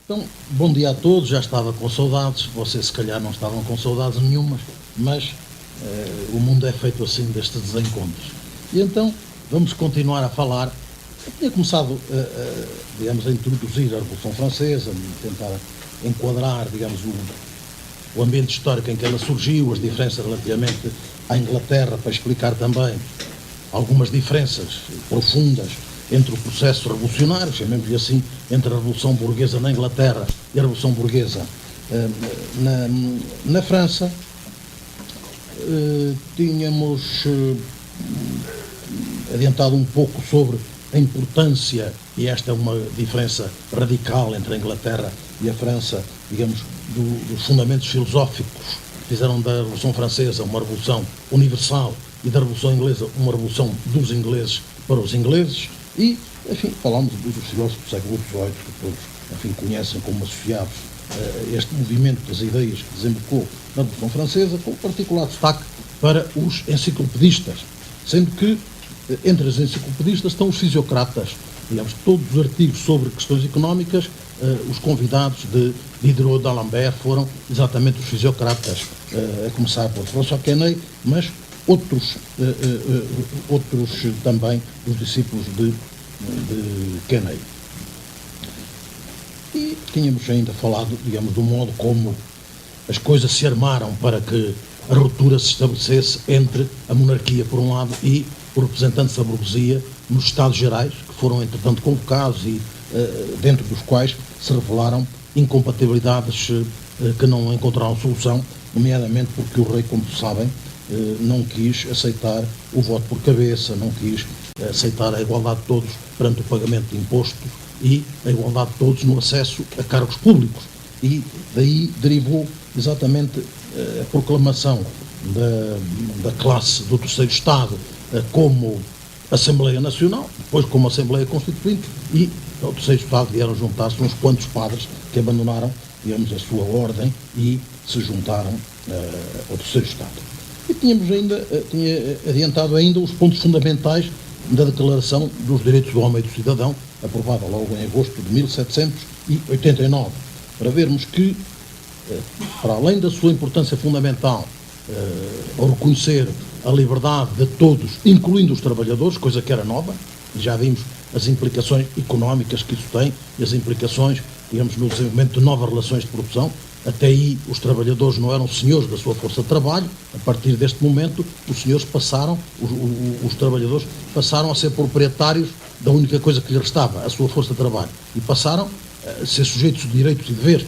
Então, bom dia a todos, já estava com saudades, vocês se calhar não estavam com saudades nenhumas, mas o mundo é feito assim destes desencontros. E então, vamos continuar a falar. Eu tinha começado, digamos, a introduzir a Revolução Francesa, tentar enquadrar, digamos, o ambiente histórico em que ela surgiu, as diferenças relativamente à Inglaterra, para explicar também algumas diferenças profundas entre o processo revolucionário, chamemos-lhe assim, entre a Revolução Burguesa na Inglaterra e a Revolução Burguesa na França. Tínhamos adiantado um pouco sobre a importância, e esta é uma diferença radical entre a Inglaterra e a França, digamos, dos fundamentos filosóficos que fizeram da Revolução Francesa uma revolução universal e da Revolução Inglesa uma revolução dos ingleses para os ingleses. E, enfim, falámos dos filósofos do século XVIII, que todos, enfim, conhecem como associados a este movimento das ideias que desembocou na Revolução Francesa, com particular destaque para os enciclopedistas, sendo que entre os enciclopedistas estão os fisiocratas, digamos, todos os artigos sobre questões económicas, os convidados de Diderot e d'Alembert foram exatamente os fisiocratas, a começar por François Quesnay, mas outros também dos discípulos de Quesnay. E tínhamos ainda falado, digamos, do modo como as coisas se armaram para que a ruptura se estabelecesse entre a monarquia, por um lado, e os representantes da burguesia nos Estados Gerais, que foram, entretanto, convocados e dentro dos quais se revelaram incompatibilidades que não encontraram solução, nomeadamente porque o rei, como sabem, não quis aceitar o voto por cabeça, não quis aceitar a igualdade de todos perante o pagamento de impostos e a igualdade de todos no acesso a cargos públicos. E daí derivou exatamente a proclamação da classe do terceiro Estado como Assembleia Nacional, depois como Assembleia Constituinte, e ao terceiro Estado vieram juntar-se uns quantos padres que abandonaram, digamos, a sua ordem e se juntaram ao terceiro Estado. E tinha adiantado ainda os pontos fundamentais da Declaração dos Direitos do Homem e do Cidadão, aprovada logo em agosto de 1789, para vermos que, para além da sua importância fundamental, ao reconhecer a liberdade de todos, incluindo os trabalhadores, coisa que era nova, já vimos as implicações económicas que isso tem e as implicações, digamos, no desenvolvimento de novas relações de produção. Até aí os trabalhadores não eram senhores da sua força de trabalho. A partir deste momento os trabalhadores passaram a ser proprietários da única coisa que lhes restava, a sua força de trabalho, e passaram a ser sujeitos de direitos e deveres,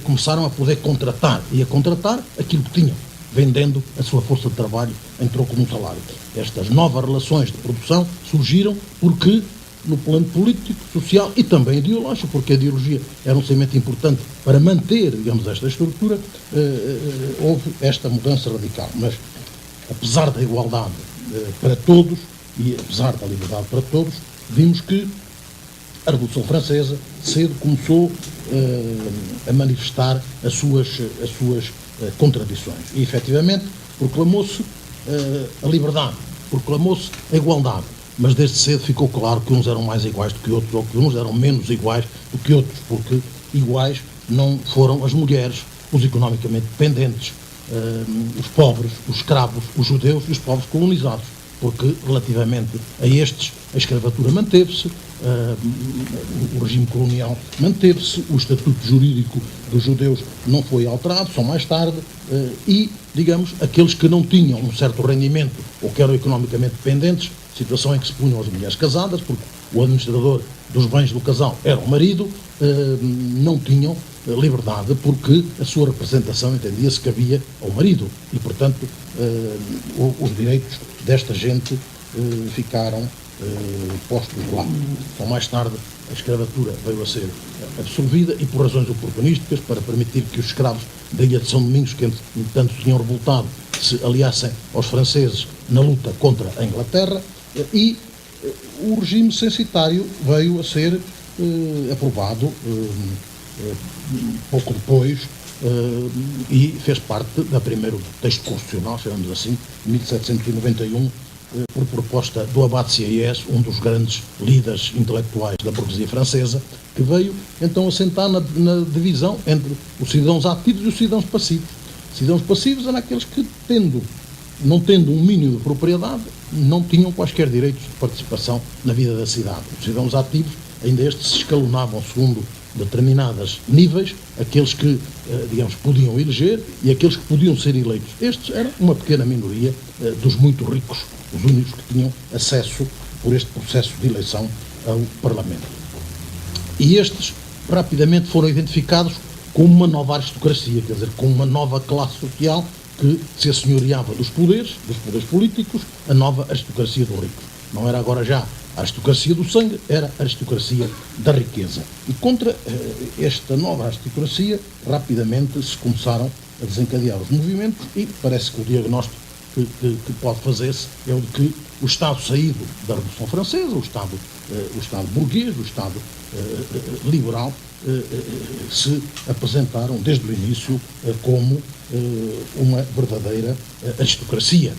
começaram a poder contratar e a contratar aquilo que tinham, vendendo a sua força de trabalho em troco de um salário. Estas novas relações de produção surgiram porque, no plano político, social e também ideológico, porque a ideologia era um cimento importante para manter, digamos, esta estrutura, houve esta mudança radical. Mas, apesar da igualdade para todos e apesar da liberdade para todos, vimos que a Revolução Francesa cedo começou a manifestar as suas contradições. E, efetivamente, proclamou-se a liberdade, proclamou-se a igualdade, mas desde cedo ficou claro que uns eram mais iguais do que outros, ou que uns eram menos iguais do que outros, porque iguais não foram as mulheres, os economicamente dependentes, os pobres, os escravos, os judeus e os povos colonizados, porque relativamente a estes a escravatura manteve-se, o regime colonial manteve-se, o estatuto jurídico dos judeus não foi alterado, só mais tarde, e, digamos, aqueles que não tinham um certo rendimento ou que eram economicamente dependentes, situação em que se punham as mulheres casadas, porque o administrador dos bens do casal era o marido, não tinham liberdade porque a sua representação entendia-se que havia ao marido e, portanto, os direitos desta gente ficaram postos de lado. Então, mais tarde, a escravatura veio a ser absolvida e por razões oportunísticas, para permitir que os escravos da ilha de São Domingos, que entretanto se tinham revoltado, se aliassem aos franceses na luta contra a Inglaterra, e o regime censitário veio a ser aprovado pouco depois e fez parte do primeiro texto constitucional, chamamos assim, de 1791, por proposta do Abate Sieyès, um dos grandes líderes intelectuais da burguesia francesa, que veio então assentar na divisão entre os cidadãos ativos e os cidadãos passivos. Cidadãos passivos eram aqueles que, não tendo um mínimo de propriedade, não tinham quaisquer direitos de participação na vida da cidade. Os cidadãos ativos, ainda estes se escalonavam segundo determinados níveis, aqueles que, digamos, podiam eleger e aqueles que podiam ser eleitos. Estes eram uma pequena minoria dos muito ricos, os únicos que tinham acesso, por este processo de eleição, ao Parlamento. E estes rapidamente foram identificados como uma nova aristocracia, quer dizer, como uma nova classe social que se assenhoreava dos poderes políticos, a nova aristocracia dos ricos. Não era agora já a aristocracia do sangue, era a aristocracia da riqueza. E contra esta nova aristocracia, rapidamente se começaram a desencadear os movimentos e parece que o diagnóstico que pode fazer-se é o de que o Estado saído da Revolução Francesa, o Estado burguês, o Estado liberal, se apresentaram desde o início como uma verdadeira aristocracia,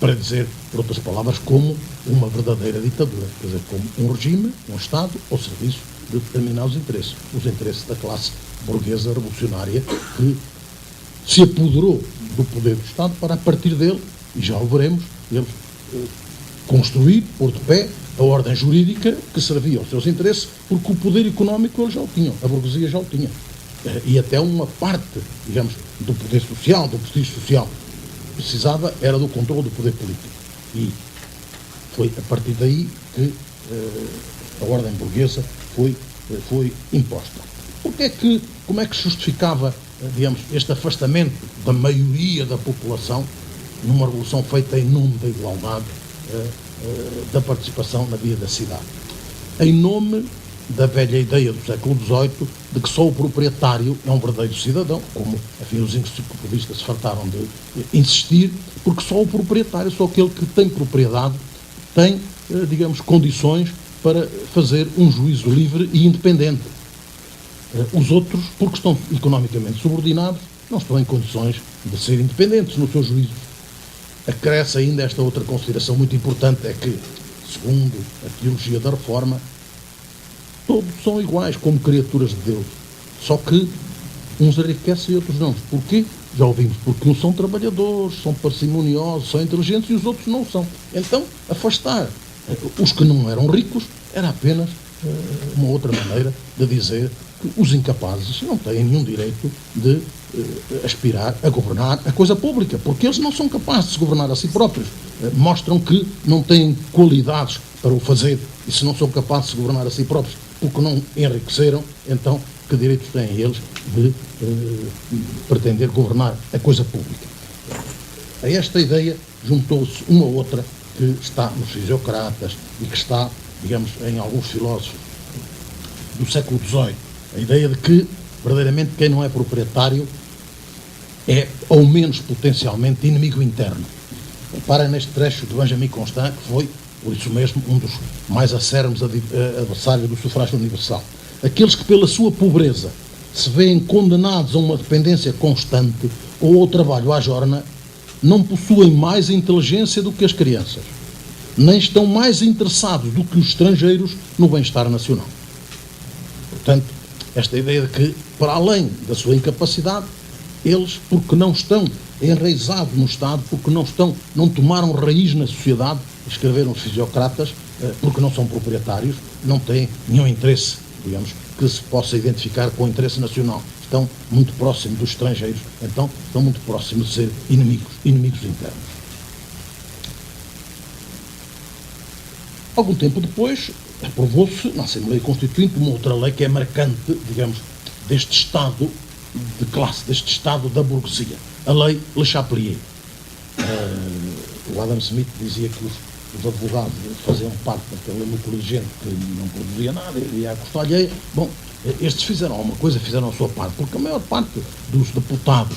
para dizer, por outras palavras, como uma verdadeira ditadura, quer dizer, como um regime, um Estado ao serviço de determinados interesses, os interesses da classe burguesa revolucionária que se apoderou do poder do Estado para, a partir dele, e já o veremos, eles construir, pôr de pé, a ordem jurídica que servia aos seus interesses, porque o poder económico eles já o tinham, a burguesia já o tinha. E até uma parte, digamos, do poder social, do prestígio social, precisava era do controle do poder político. E foi a partir daí que a ordem burguesa foi imposta. Como é que justificava, digamos, este afastamento da maioria da população numa revolução feita em nome da igualdade, da participação na vida da cidade? Em nome da velha ideia do século XVIII de que só o proprietário é um verdadeiro cidadão, como, enfim, os enciclopedistas se fartaram de insistir, porque só o proprietário, só aquele que tem propriedade, tem, digamos, condições para fazer um juízo livre e independente. Os outros, porque estão economicamente subordinados, não estão em condições de ser independentes no seu juízo. Acresce ainda esta outra consideração muito importante, é que, segundo a teologia da Reforma, todos são iguais como criaturas de Deus, só que uns enriquecem e outros não. Porquê? Já ouvimos, porque uns são trabalhadores, são parcimoniosos, são inteligentes e os outros não são. Então, afastar os que não eram ricos era apenas uma outra maneira de dizer que os incapazes não têm nenhum direito de aspirar a governar a coisa pública, porque eles não são capazes de se governar a si próprios. Mostram que não têm qualidades para o fazer, e se não são capazes de se governar a si próprios porque não enriqueceram, então que direitos têm eles de pretender governar a coisa pública? A esta ideia juntou-se uma outra que está nos fisiocratas e que está, digamos, em alguns filósofos do século XVIII, a ideia de que, verdadeiramente, quem não é proprietário é, ao menos potencialmente, inimigo interno. Reparem neste trecho de Benjamin Constant, que foi, por isso mesmo, um dos mais acérrimos adversários do sufrágio universal. Aqueles que, pela sua pobreza, se veem condenados a uma dependência constante ou ao trabalho à jorna, não possuem mais inteligência do que as crianças, nem estão mais interessados do que os estrangeiros no bem-estar nacional. Portanto, esta ideia de que, para além da sua incapacidade, eles, porque não estão enraizados no Estado, porque não tomaram raiz na sociedade, escreveram os fisiocratas, porque não são proprietários, não têm nenhum interesse, digamos, que se possa identificar com o interesse nacional. Estão muito próximos dos estrangeiros, então estão muito próximos de ser inimigos internos. Algum tempo depois, aprovou-se na Assembleia Constituinte uma outra lei que é marcante, digamos, deste Estado de classe, deste Estado da burguesia, a Lei Le Chapelier. O Adam Smith dizia que os advogados faziam parte daquela luta inteligente que não produzia nada, ia à custa alheia. Bom, estes fizeram alguma coisa, fizeram a sua parte, porque a maior parte dos deputados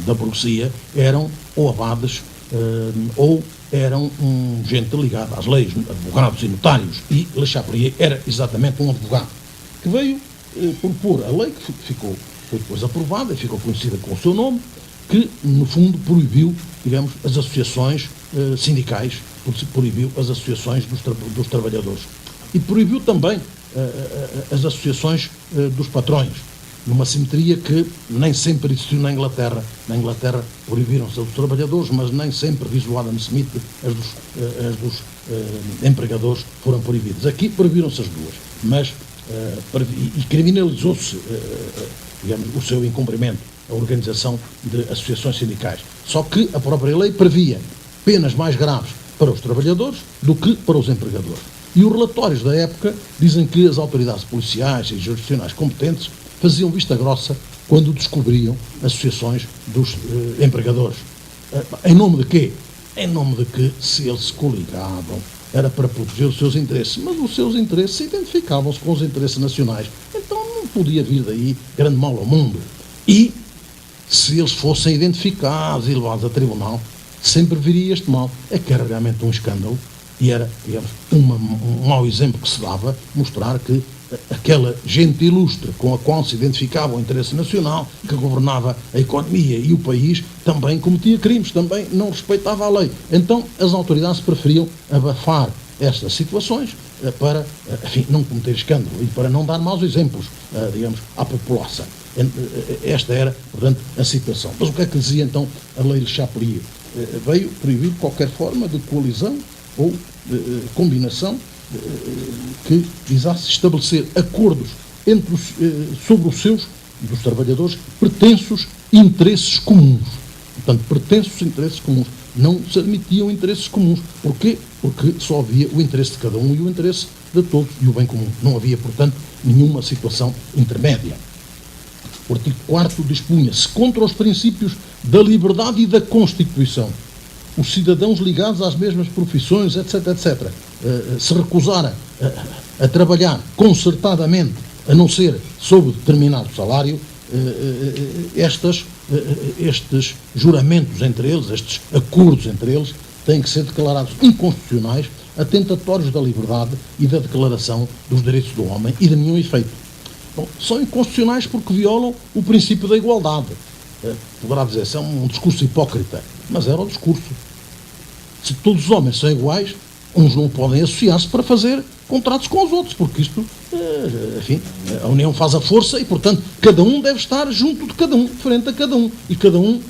da burguesia eram ou abades ou eram gente ligada às leis, advogados e notários, e Le Chapelier era exatamente um advogado, que veio propor a lei que foi depois aprovada e ficou conhecida com o seu nome, que, no fundo, proibiu, digamos, as associações sindicais, proibiu as associações dos trabalhadores. E proibiu também as associações dos patrões, numa simetria que nem sempre existiu na Inglaterra. Na Inglaterra proibiram-se as dos trabalhadores, mas nem sempre, visto o Adam Smith, as dos empregadores foram proibidas. Aqui proibiram-se as duas, mas e criminalizou-se digamos, o seu incumprimento, a organização de associações sindicais. Só que a própria lei previa penas mais graves para os trabalhadores do que para os empregadores. E os relatórios da época dizem que as autoridades policiais e jurisdicionais competentes faziam vista grossa quando descobriam associações dos empregadores. Em nome de quê? Em nome de que, se eles se coligavam, era para proteger os seus interesses, mas os seus interesses identificavam-se com os interesses nacionais. Então não podia vir daí grande mal ao mundo. E, se eles fossem identificados e levados a tribunal, sempre viria este mal. É que era realmente um escândalo e era, digamos, um mau exemplo que se dava, mostrar que aquela gente ilustre com a qual se identificava o interesse nacional, que governava a economia e o país, também cometia crimes, também não respeitava a lei. Então as autoridades preferiam abafar estas situações para, enfim, não cometer escândalo e para não dar maus exemplos, digamos, à população. Esta era, portanto, a situação. Mas o que é que dizia então a lei de Chapelier? Veio proibir qualquer forma de coalizão ou de combinação que visasse estabelecer acordos entre sobre os seus, dos trabalhadores, pretensos interesses comuns. Portanto, pretensos interesses comuns. Não se admitiam interesses comuns. Porquê? Porque só havia o interesse de cada um e o interesse de todos e o bem comum. Não havia, portanto, nenhuma situação intermédia. O artigo 4º dispunha-se contra os princípios da liberdade e da Constituição. Os cidadãos ligados às mesmas profissões, etc., etc., se recusarem a trabalhar concertadamente, a não ser sob determinado salário, estes juramentos entre eles, estes acordos entre eles, têm que ser declarados inconstitucionais, atentatórios da liberdade e da Declaração dos Direitos do Homem e de nenhum efeito. Bom, são inconstitucionais porque violam o princípio da igualdade. Poderá dizer-se, é um discurso hipócrita, mas era o discurso. Se todos os homens são iguais, uns não podem associar-se para fazer contratos com os outros, porque isto, enfim, a união faz a força e, portanto, cada um deve estar junto de cada um, frente a cada um. E cada um,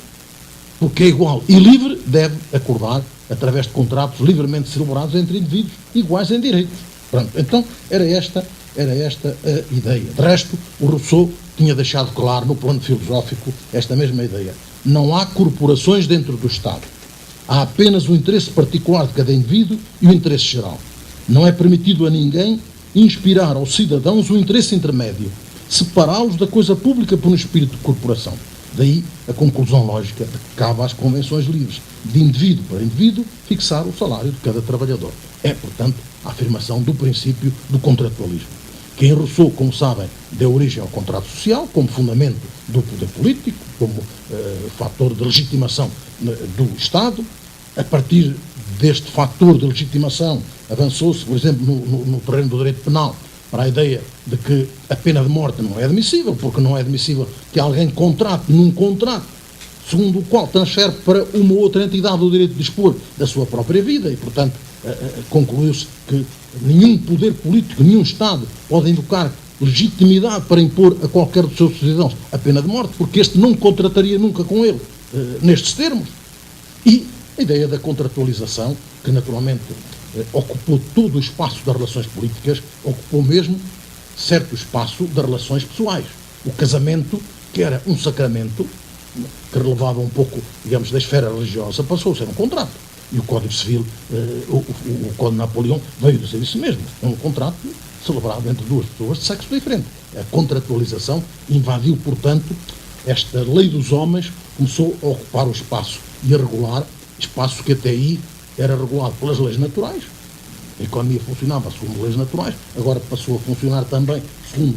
porque é igual e livre, deve acordar através de contratos livremente celebrados entre indivíduos iguais em direitos. Pronto, então, era esta a ideia. De resto, o Rousseau tinha deixado claro, no plano filosófico, esta mesma ideia. Não há corporações dentro do Estado. Há apenas o interesse particular de cada indivíduo e o interesse geral. Não é permitido a ninguém inspirar aos cidadãos o interesse intermédio, separá-los da coisa pública por um espírito de corporação. Daí a conclusão lógica de que cabe às convenções livres, de indivíduo para indivíduo, fixar o salário de cada trabalhador. É, portanto, a afirmação do princípio do contratualismo, que em Rousseau, como sabem, deu origem ao contrato social como fundamento do poder político, como fator de legitimação do Estado. A partir deste fator de legitimação avançou-se, por exemplo, no terreno do direito penal, para a ideia de que a pena de morte não é admissível, porque não é admissível que alguém contrate num contrato segundo o qual transfere para uma outra entidade o direito de dispor da sua própria vida e, portanto, concluiu-se que nenhum poder político, nenhum Estado pode invocar legitimidade para impor a qualquer dos seus cidadãos a pena de morte, porque este não contrataria nunca com ele nestes termos. E a ideia da contratualização, que naturalmente ocupou todo o espaço das relações políticas, ocupou mesmo certo espaço das relações pessoais. O casamento, que era um sacramento, que relevava um pouco, digamos, da esfera religiosa, passou a ser um contrato. E o Código Civil, o Código de Napoleão, veio dizer isso mesmo. É um contrato celebrado entre duas pessoas de sexo diferente. A contratualização invadiu, portanto, esta lei dos homens, começou a ocupar o espaço e a regular, espaço que até aí era regulado pelas leis naturais. A economia funcionava segundo leis naturais, agora passou a funcionar também segundo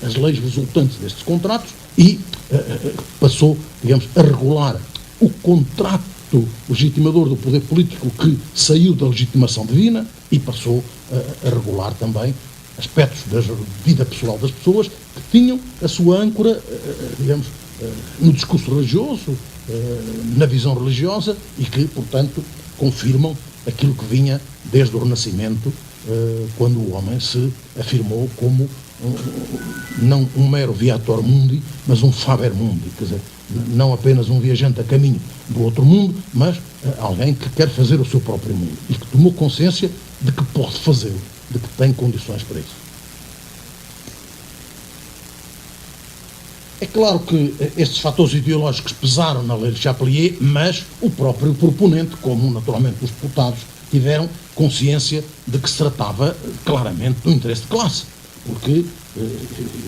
as leis resultantes destes contratos e passou, digamos, a regular o contrato legitimador do poder político que saiu da legitimação divina e passou a regular também aspectos da vida pessoal das pessoas que tinham a sua âncora, digamos, no discurso religioso, na visão religiosa e que, portanto, confirmam aquilo que vinha desde o Renascimento, quando o homem se afirmou como não um mero viator mundi, mas um faber mundi, quer dizer, não apenas um viajante a caminho do outro mundo, mas alguém que quer fazer o seu próprio mundo e que tomou consciência de que pode fazê-lo, de que tem condições para isso. É claro que estes fatores ideológicos pesaram na lei de Chapelier, mas o próprio proponente, como naturalmente os deputados, tiveram consciência de que se tratava claramente do interesse de classe, porque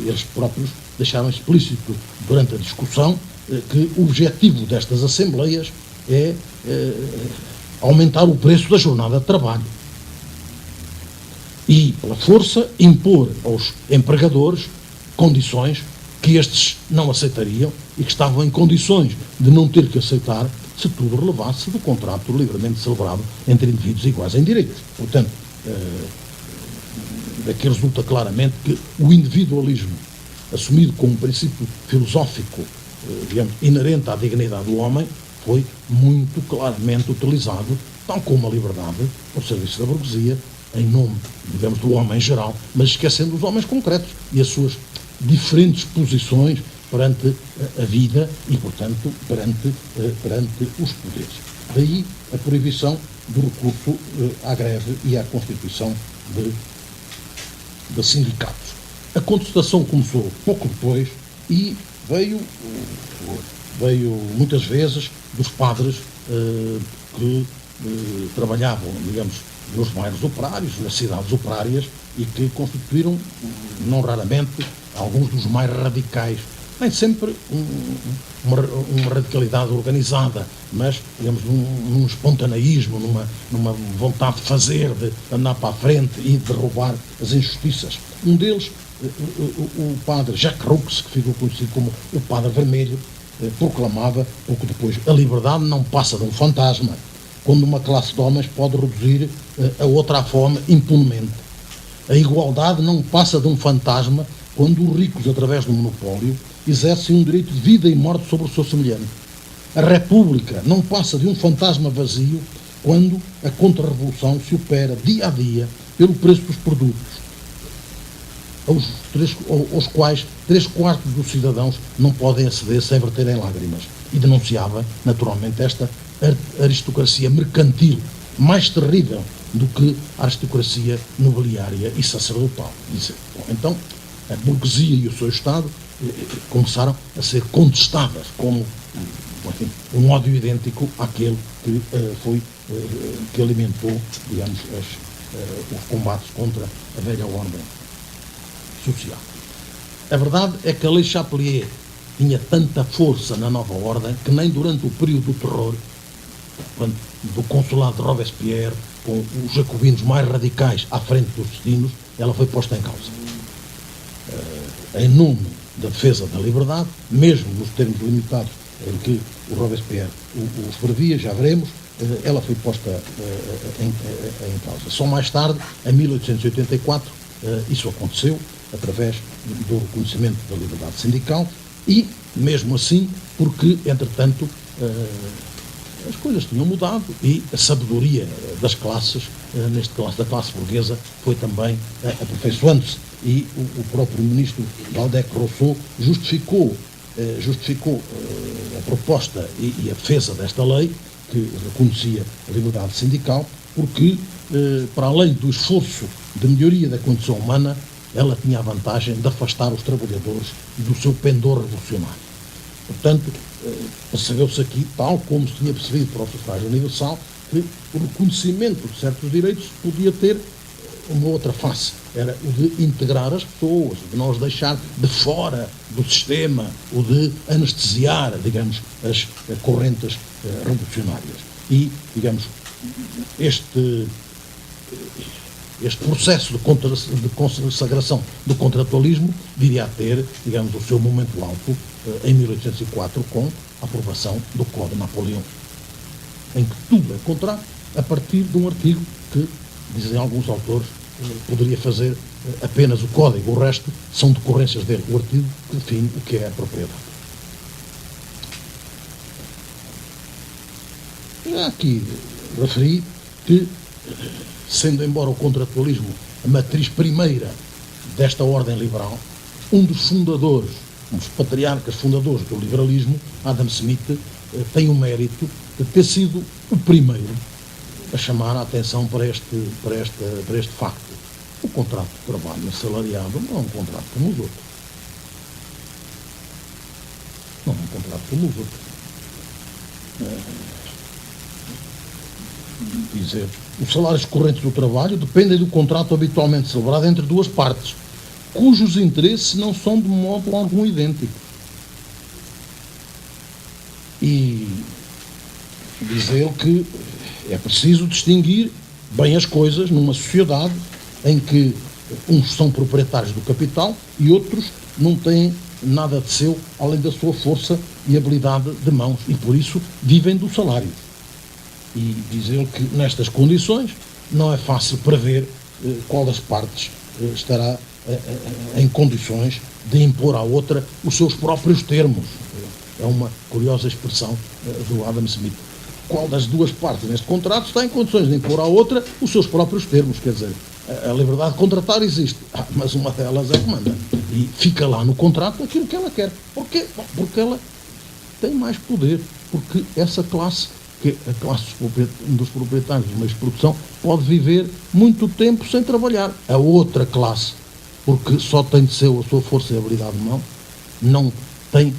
eles próprios deixaram explícito durante a discussão que o objetivo destas assembleias é aumentar o preço da jornada de trabalho e, pela força, impor aos empregadores condições que estes não aceitariam e que estavam em condições de não ter que aceitar se tudo relevasse do contrato livremente celebrado entre indivíduos iguais em direitos. Portanto, daqui resulta claramente que o individualismo, assumido como um princípio filosófico, digamos, inerente à dignidade do homem, foi muito claramente utilizado, tal como a liberdade, ao serviço da burguesia, em nome, digamos, do homem em geral, mas esquecendo os homens concretos e as suas diferentes posições perante a vida e, portanto, perante os poderes. Daí a proibição do recurso à greve e à constituição de sindicatos. A contestação começou pouco depois e veio muitas vezes dos padres que trabalhavam, digamos, nos bairros operários, nas cidades operárias, e que constituíram, não raramente, alguns dos mais radicais, nem sempre uma radicalidade organizada, mas, digamos, num espontaneísmo, numa vontade de fazer, de andar para a frente e de derrubar as injustiças. Um deles, o padre Jacques Roux, que ficou conhecido como o Padre Vermelho, proclamava, pouco depois, a liberdade não passa de um fantasma, quando uma classe de homens pode reduzir a outra à fome impunemente. A igualdade não passa de um fantasma quando os ricos, através do monopólio, exercem um direito de vida e morte sobre o seu semelhante. A República não passa de um fantasma vazio quando a contra-revolução se opera dia a dia pelo preço dos produtos, aos quais 3/4 dos cidadãos não podem aceder sem verter em lágrimas. E denunciava, naturalmente, esta aristocracia mercantil, mais terrível do que a aristocracia nobiliária e sacerdotal. Bom, então, a burguesia e o seu Estado começaram a ser contestadas como, enfim, um ódio idêntico àquele que alimentou, digamos, os combates contra a velha ordem social. A verdade é que a lei Chapelier tinha tanta força na nova ordem que nem durante o período do terror, do consulado de Robespierre, com os jacobinos mais radicais à frente dos destinos, ela foi posta em causa. Em nome da defesa da liberdade, mesmo nos termos limitados em que o Robespierre os previa, já veremos, ela foi posta em causa. Só mais tarde, em 1884, isso aconteceu, através do reconhecimento da liberdade sindical e, mesmo assim, porque, entretanto, as coisas tinham mudado e a sabedoria das classes, neste caso da classe burguesa, foi também aperfeiçoando-se. E o próprio ministro Valdec Rousseau justificou a proposta e a defesa desta lei, que reconhecia a liberdade sindical, porque, para além do esforço de melhoria da condição humana, ela tinha a vantagem de afastar os trabalhadores do seu pendor revolucionário. Portanto, percebeu-se aqui, tal como se tinha percebido para o sufrágio universal, que o reconhecimento de certos direitos podia ter uma outra face. Era o de integrar as pessoas, de não as deixar de fora do sistema, o de anestesiar, digamos, as correntes revolucionárias. E, digamos, este processo de consagração do contratualismo viria a ter, digamos, o seu momento alto em 1804 com a aprovação do Código Napoleão, em que tudo é contrato a partir de um artigo que, dizem alguns autores, poderia fazer apenas o código, o resto são decorrências dele, o artigo que define o que é a propriedade. E há aqui referi que, sendo embora o contratualismo a matriz primeira desta ordem liberal, um dos fundadores, um dos patriarcas fundadores do liberalismo, Adam Smith, tem o mérito de ter sido o primeiro a chamar a atenção para este facto. O contrato de trabalho assalariado não é um contrato como os outros. Não é um contrato como os outros. Dizer, os salários correntes do trabalho dependem do contrato habitualmente celebrado entre duas partes, cujos interesses não são de modo algum idênticos. E dizer que é preciso distinguir bem as coisas numa sociedade em que uns são proprietários do capital e outros não têm nada de seu além da sua força e habilidade de mãos e por isso vivem do salário. E dizer que nestas condições não é fácil prever qual das partes estará em condições de impor à outra os seus próprios termos. É uma curiosa expressão do Adam Smith. Qual das duas partes neste contrato está em condições de impor à outra os seus próprios termos? Quer dizer, a liberdade de contratar existe, mas uma delas é que manda. E fica lá no contrato aquilo que ela quer. Porquê? Porque ela tem mais poder. Porque essa classe, que é a classe dos proprietários dos meios de produção, pode viver muito tempo sem trabalhar. A outra classe, porque só tem de seu a sua força e habilidade de mão, não tem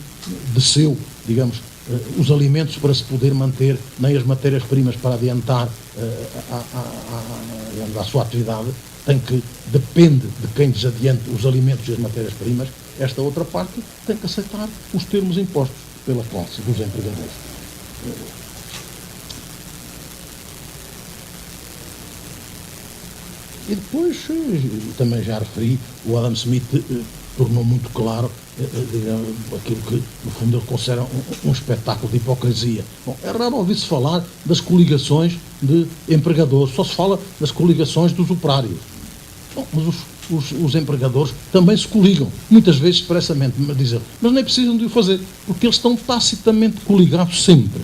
de seu, digamos, os alimentos para se poder manter, nem as matérias-primas para adiantar a sua atividade, depende de quem lhes adiante os alimentos e as matérias-primas. Esta outra parte tem que aceitar os termos impostos pela classe dos empregadores. E depois, também já referi, o Adam Smith tornou muito claro aquilo que, no fundo, ele considera um espetáculo de hipocrisia. Bom, é raro ouvir-se falar das coligações de empregadores, só se fala das coligações dos operários. Bom, mas os empregadores também se coligam, muitas vezes expressamente, mas nem precisam de o fazer, porque eles estão tacitamente coligados sempre.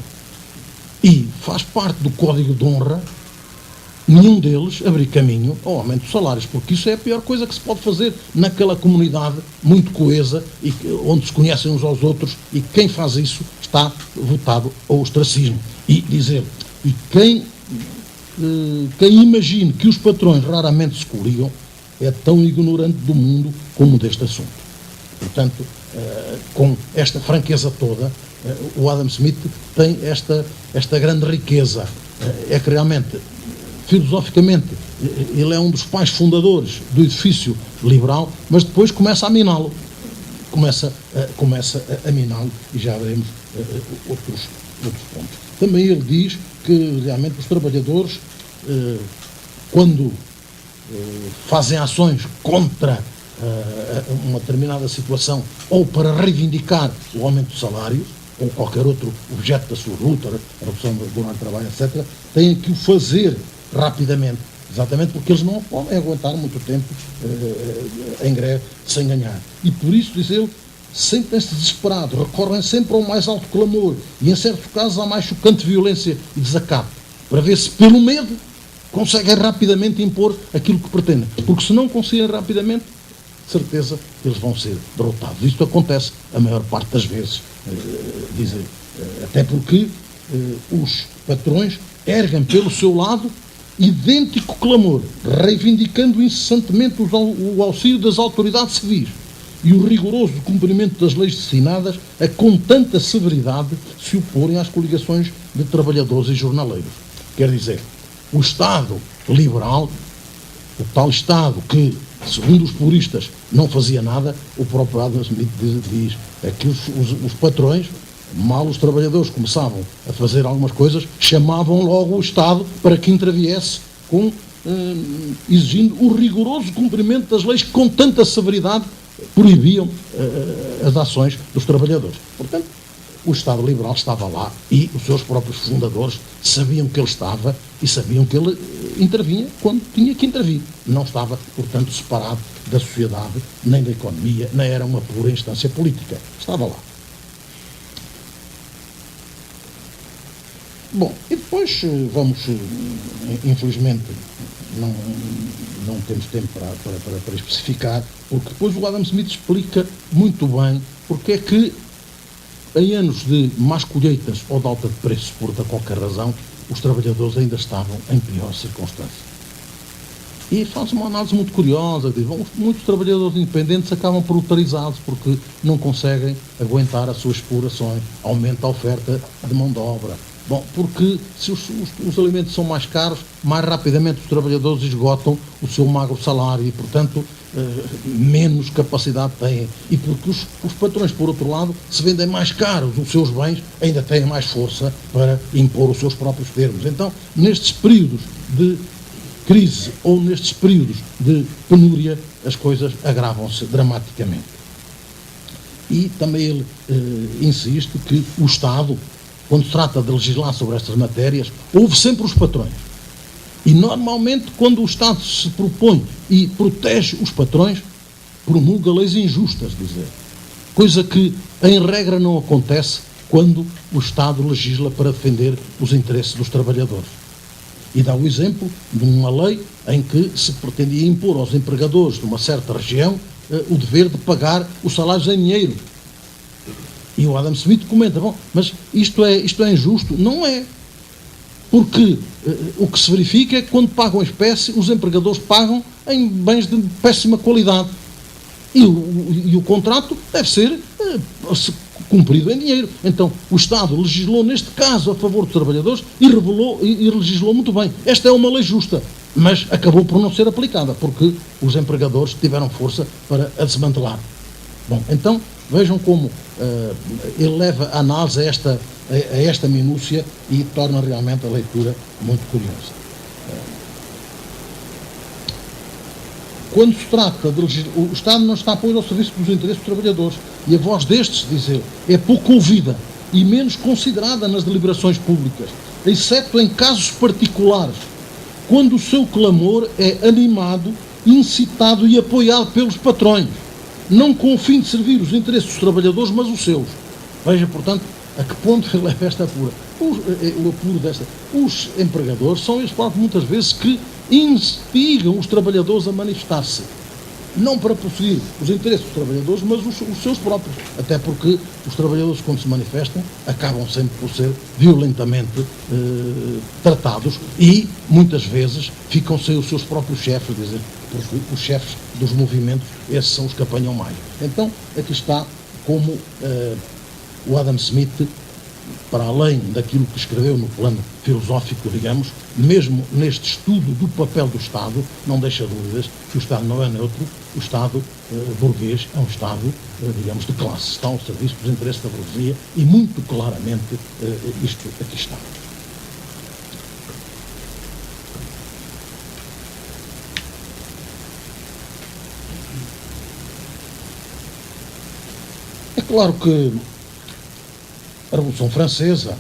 E faz parte do código de honra nenhum deles abrir caminho ao aumento dos salários, porque isso é a pior coisa que se pode fazer naquela comunidade muito coesa, e onde se conhecem uns aos outros, e quem faz isso está votado ao ostracismo. E dizer, e quem imagine que os patrões raramente se coligam é tão ignorante do mundo como deste assunto. Portanto, com esta franqueza toda, o Adam Smith tem esta grande riqueza. É que realmente, filosoficamente, ele é um dos pais fundadores do edifício liberal, mas depois começa a miná-lo. Começa a miná-lo, e já veremos outros pontos. Também ele diz que realmente os trabalhadores, quando fazem ações contra uma determinada situação ou para reivindicar o aumento do salário, ou qualquer outro objeto da sua luta, a redução do horário de trabalho, etc., têm que o fazer rapidamente, exatamente porque eles não podem aguentar muito tempo em greve sem ganhar. E por isso, diz ele, sentem-se desesperados, recorrem sempre ao mais alto clamor e, em certos casos, à mais chocante violência e desacato, para ver se, pelo medo, conseguem rapidamente impor aquilo que pretendem. Porque se não conseguirem rapidamente, certeza que eles vão ser derrotados. Isto acontece a maior parte das vezes, dizem, até porque os patrões erguem pelo seu lado idêntico clamor, reivindicando incessantemente o auxílio das autoridades civis e o rigoroso cumprimento das leis destinadas a, com tanta severidade, se oporem às coligações de trabalhadores e jornaleiros. Quer dizer, o Estado liberal, o tal Estado que, segundo os puristas, não fazia nada, o próprio Adam Smith diz que os patrões, mal os trabalhadores começavam a fazer algumas coisas, chamavam logo o Estado para que interviesse, exigindo o rigoroso cumprimento das leis que, com tanta severidade, proibiam as ações dos trabalhadores. Portanto, o Estado liberal estava lá e os seus próprios fundadores sabiam que ele estava e sabiam que ele intervinha quando tinha que intervir. Não estava, portanto, separado da sociedade, nem da economia, nem era uma pura instância política. Estava lá. Bom, e depois vamos, infelizmente, não, não temos tempo para especificar, porque depois o Adam Smith explica muito bem porque é que, em anos de más colheitas ou de alta de preços, por qualquer razão, os trabalhadores ainda estavam em pior circunstância. E faz uma análise muito curiosa, diz, bom, muitos trabalhadores independentes acabam brutalizados porque não conseguem aguentar as suas explorações, aumenta a oferta de mão de obra. Bom, porque se os alimentos são mais caros, mais rapidamente os trabalhadores esgotam o seu magro salário e, portanto, menos capacidade têm. E porque os patrões, por outro lado, se vendem mais caros os seus bens, ainda têm mais força para impor os seus próprios termos. Então, nestes períodos de crise ou nestes períodos de penúria, as coisas agravam-se dramaticamente. E também ele insiste que o Estado, quando se trata de legislar sobre estas matérias, ouve sempre os patrões. E normalmente, quando o Estado se propõe e protege os patrões, promulga leis injustas, dizer. Coisa que, em regra, não acontece quando o Estado legisla para defender os interesses dos trabalhadores. E dá o exemplo de uma lei em que se pretendia impor aos empregadores de uma certa região o dever de pagar os salários em dinheiro. E o Adam Smith comenta, bom, mas isto é injusto? Não é. Porque o que se verifica é que quando pagam em espécie, os empregadores pagam em bens de péssima qualidade. E o contrato deve ser cumprido em dinheiro. Então, o Estado legislou, neste caso, a favor dos trabalhadores e legislou muito bem. Esta é uma lei justa, mas acabou por não ser aplicada, porque os empregadores tiveram força para a desmantelar. Bom, então, vejam como ele leva a análise a esta minúcia e torna realmente a leitura muito curiosa. Quando se trata de legislar, o Estado não está, pois, ao serviço dos interesses dos trabalhadores, e a voz destes, diz ele, é pouco ouvida e menos considerada nas deliberações públicas, exceto em casos particulares, quando o seu clamor é animado, incitado e apoiado pelos patrões, não com o fim de servir os interesses dos trabalhadores, mas os seus. Veja, portanto, a que ponto ele leva esta apura. O apuro desta. Os empregadores são eles próprios, muitas vezes, que instigam os trabalhadores a manifestar-se. Não para possuir os interesses dos trabalhadores, mas os seus próprios. Até porque os trabalhadores, quando se manifestam, acabam sempre por ser violentamente tratados e, muitas vezes, ficam sem os seus próprios chefes, dizer, porque os chefes dos movimentos, esses são os que apanham mais. Então, aqui está como o Adam Smith, para além daquilo que escreveu no plano filosófico, digamos, mesmo neste estudo do papel do Estado, não deixa dúvidas que o Estado não é neutro, o Estado burguês é um Estado, digamos, de classe, está ao serviço dos interesses da burguesia e muito claramente isto aqui está. É claro que a Revolução Francesa,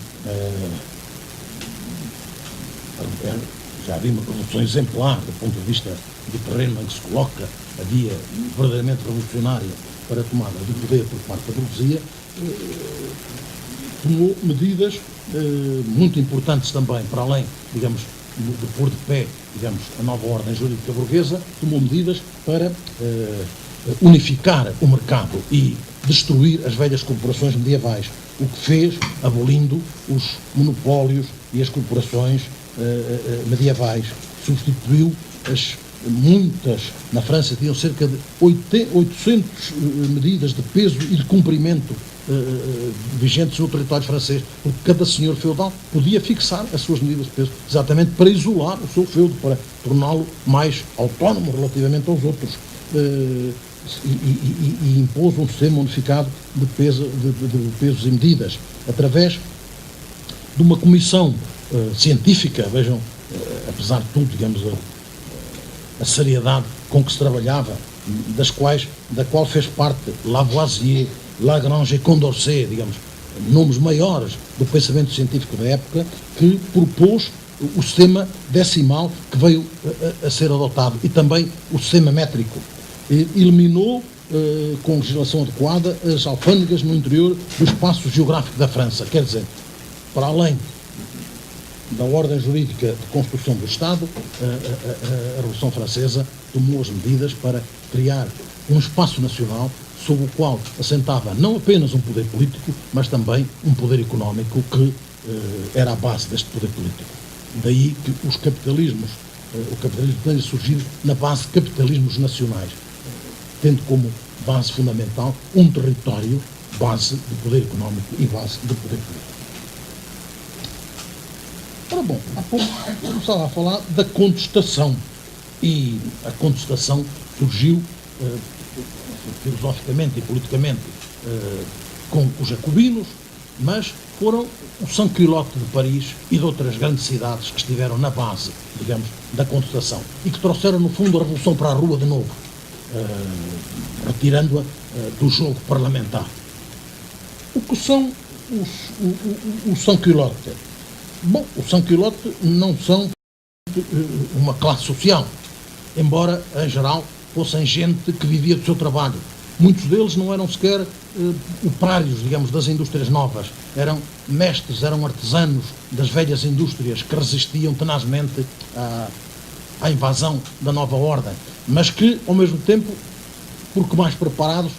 já vimos uma revolução exemplar do ponto de vista do terreno em que se coloca a via verdadeiramente revolucionária para a tomada do poder por parte da burguesia, tomou medidas muito importantes também, para além, digamos, de pôr de pé, digamos, a nova ordem jurídica burguesa, tomou medidas para unificar o mercado e destruir as velhas corporações medievais, o que fez abolindo os monopólios e as corporações medievais. Substituiu muitas, na França tinham cerca de 800 medidas de peso e de cumprimento vigentes no território francês, porque cada senhor feudal podia fixar as suas medidas de peso, exatamente para isolar o seu feudo, para torná-lo mais autónomo relativamente aos outros. E impôs um sistema unificado de pesos e medidas, através de uma comissão científica, vejam, apesar de tudo, digamos, a seriedade com que se trabalhava, da qual fez parte Lavoisier, Lagrange e Condorcet, digamos, nomes maiores do pensamento científico da época, que propôs o sistema decimal que veio a ser adotado e também o sistema métrico. Eliminou, com legislação adequada, as alfândegas no interior do espaço geográfico da França. Quer dizer, para além da ordem jurídica de construção do Estado, a Revolução Francesa tomou as medidas para criar um espaço nacional sob o qual assentava não apenas um poder político, mas também um poder económico que era a base deste poder político. Daí que o capitalismo tenha surgido na base de capitalismos nacionais, tendo como base fundamental um território, base de poder económico e base de poder político. Ora bom, há pouco começava a falar da contestação, e a contestação surgiu filosoficamente e politicamente com os jacobinos, mas foram o sans-culotte de Paris e de outras grandes cidades que estiveram na base, digamos, da contestação e que trouxeram, no fundo, a revolução para a rua de novo, retirando-a do jogo parlamentar. O que são os sans-culotte? Bom, os sans-culotte não são uma classe social, embora, em geral, fossem gente que vivia do seu trabalho. Muitos deles não eram sequer operários, digamos, das indústrias novas. Eram mestres, eram artesanos das velhas indústrias que resistiam tenazmente à invasão da nova ordem, mas que, ao mesmo tempo, porque mais preparados,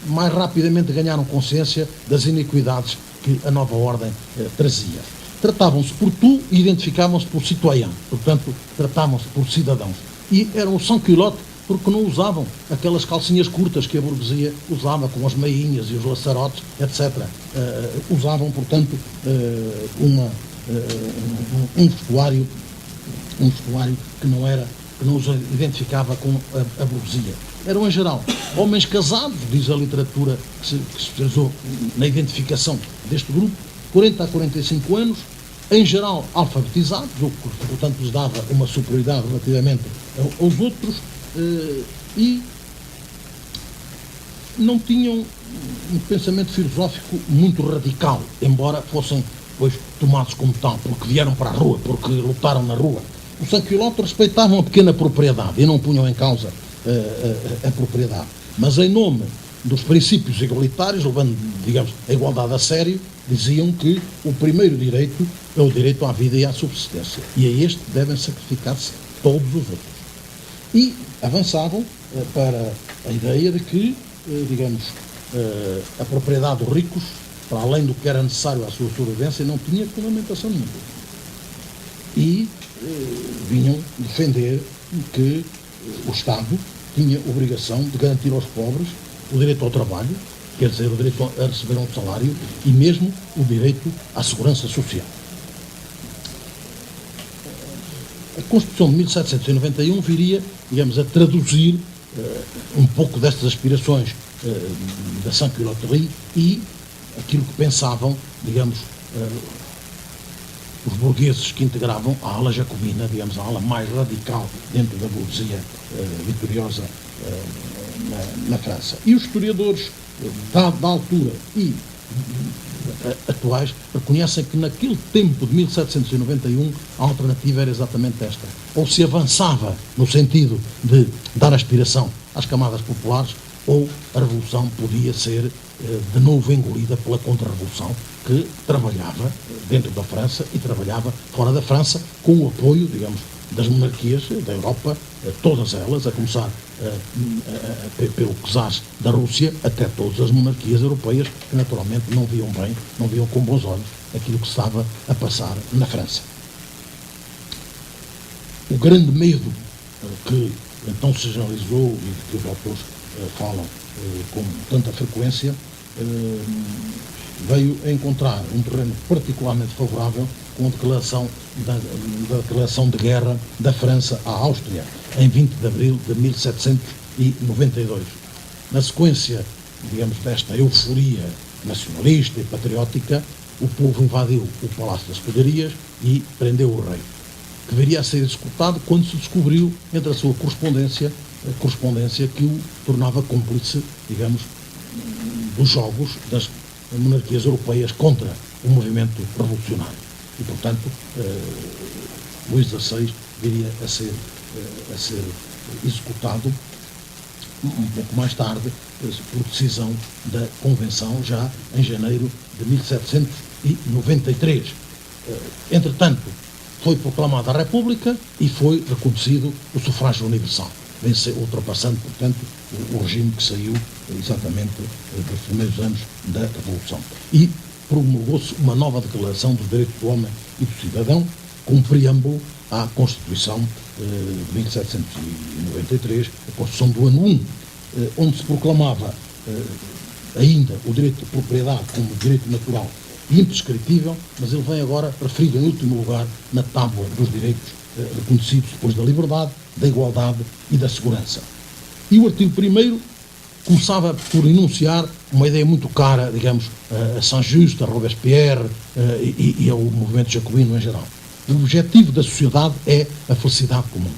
mais rapidamente ganharam consciência das iniquidades que a nova ordem trazia. Tratavam-se por tu e identificavam-se por citoyen, portanto, tratavam-se por cidadãos. E eram os sans-culotte porque não usavam aquelas calcinhas curtas que a burguesia usava, com as meinhas e os laçarotes, etc. Usavam, portanto, um vestuário que não os identificava com a burguesia. Eram, em geral, homens casados, diz a literatura que se especializou na identificação deste grupo, 40 a 45 anos, em geral alfabetizados, o que, portanto, lhes dava uma superioridade relativamente aos outros, e não tinham um pensamento filosófico muito radical, embora fossem, pois, tomados como tal, porque vieram para a rua, porque lutaram na rua. Os sans-culotte respeitavam a pequena propriedade e não punham em causa a propriedade, mas em nome dos princípios igualitários, levando, digamos, a igualdade a sério, diziam que o primeiro direito é o direito à vida e à subsistência, e a este devem sacrificar-se todos os outros. E avançavam para a ideia de que, digamos, a propriedade dos ricos, para além do que era necessário à sua sobrevivência, não tinha fundamentação nenhuma. E vinham defender que o Estado tinha obrigação de garantir aos pobres o direito ao trabalho, quer dizer, o direito a receber um salário e mesmo o direito à segurança social. A Constituição de 1791 viria, digamos, a traduzir um pouco destas aspirações da sans-culotterie e aquilo que pensavam, digamos, os burgueses que integravam a ala jacobina, digamos, a ala mais radical dentro da burguesia vitoriosa na França. E os historiadores da altura e atuais reconhecem que naquele tempo de 1791 a alternativa era exatamente esta. Ou se avançava no sentido de dar aspiração às camadas populares, ou a revolução podia ser de novo engolida pela contra-revolução que trabalhava dentro da França e trabalhava fora da França com o apoio, digamos, das monarquias da Europa, todas elas, a começar pelo czar da Rússia, até todas as monarquias europeias, que naturalmente não viam bem, não viam com bons olhos aquilo que estava a passar na França. O grande medo que então se generalizou e de que os autores falam com tanta frequência, veio a encontrar um terreno particularmente favorável com a declaração de guerra da França à Áustria, em 20 de abril de 1792. Na sequência, digamos, desta euforia nacionalista e patriótica, o povo invadiu o Palácio das Escuderias e prendeu o rei, que viria a ser executado quando se descobriu, entre a sua correspondência que o tornava cúmplice, digamos, dos jogos das monarquias europeias contra o movimento revolucionário. E, portanto, Luís XVI viria a ser executado um pouco mais tarde, por decisão da Convenção, já em janeiro de 1793. Entretanto, foi proclamada a República e foi reconhecido o sufrágio universal, ultrapassando, portanto, o regime que saiu exatamente dos primeiros anos da Revolução. E promulgou-se uma nova declaração dos direitos do homem e do cidadão, com um preâmbulo à Constituição de 1793, a Constituição do ano 1, onde se proclamava ainda o direito de propriedade como direito natural e imprescritível, mas ele vem agora referido em último lugar na tábua dos direitos reconhecidos depois da liberdade, da igualdade e da segurança. E o artigo 1º começava por enunciar uma ideia muito cara, digamos, a Saint-Just, a Robespierre e ao movimento jacobino em geral. O objetivo da sociedade é a felicidade comum,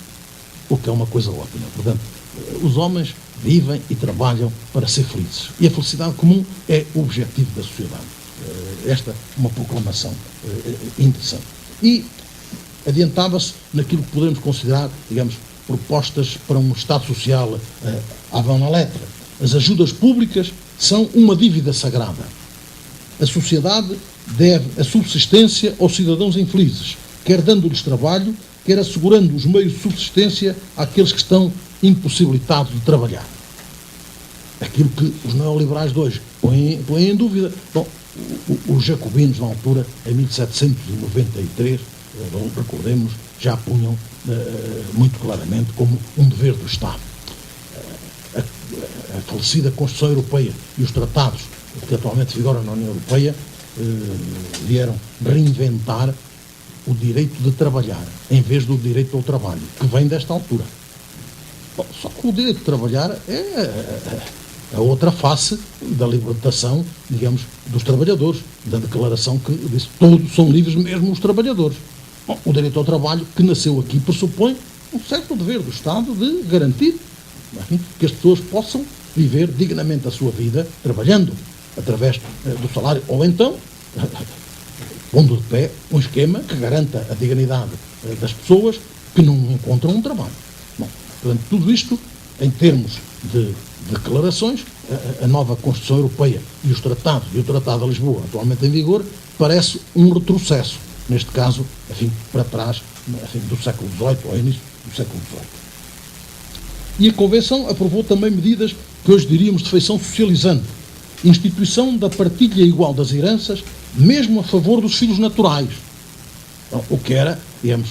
o que é uma coisa ótima. Portanto, os homens vivem e trabalham para ser felizes. E a felicidade comum é o objetivo da sociedade. Esta é uma proclamação interessante. E adiantava-se naquilo que podemos considerar, digamos, propostas para um Estado social avant la lettre. As ajudas públicas são uma dívida sagrada. A sociedade deve a subsistência aos cidadãos infelizes, quer dando-lhes trabalho, quer assegurando os meios de subsistência àqueles que estão impossibilitados de trabalhar. Aquilo que os neoliberais de hoje põem em dúvida. Bom, os jacobinos, na altura, em 1793, recordemos, já punham muito claramente como um dever do Estado. A falecida Constituição Europeia e os tratados que atualmente vigoram na União Europeia vieram reinventar o direito de trabalhar, em vez do direito ao trabalho, que vem desta altura. Bom, só que o direito de trabalhar é a outra face da libertação, digamos, dos trabalhadores, da declaração que diz que todos são livres, mesmo os trabalhadores. Bom, o direito ao trabalho, que nasceu aqui, pressupõe um certo dever do Estado de garantir que as pessoas possam viver dignamente a sua vida, trabalhando através do salário, ou então pondo de pé um esquema que garanta a dignidade das pessoas que não encontram um trabalho. Bom, portanto, tudo isto, em termos de declarações, a nova Constituição Europeia e os tratados, e o Tratado de Lisboa, atualmente em vigor, parece um retrocesso, neste caso, enfim, para trás, enfim, do século XVIII, ou início do século XVIII. E a Convenção aprovou também medidas que hoje diríamos de feição socializante, instituição da partilha igual das heranças, mesmo a favor dos filhos naturais, o que era, digamos,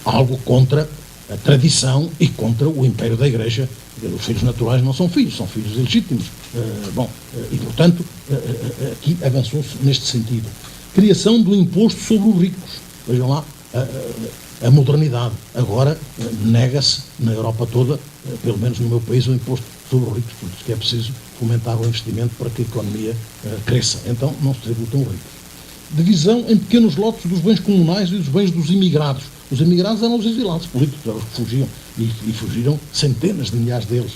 algo contra a tradição e contra o império da Igreja. Os filhos naturais não são filhos, são filhos ilegítimos. E, portanto, aqui avançou-se neste sentido. Criação do imposto sobre os ricos. Vejam lá a modernidade. Agora nega-se na Europa toda, pelo menos no meu país, o imposto sobre os ricos, por isso que é preciso fomentar o investimento para que a economia cresça. Então não se tributam os ricos. Divisão em pequenos lotes dos bens comunais e dos bens dos imigrados. Os imigrados eram os exilados políticos, eram os que fugiam, e fugiram centenas de milhares deles.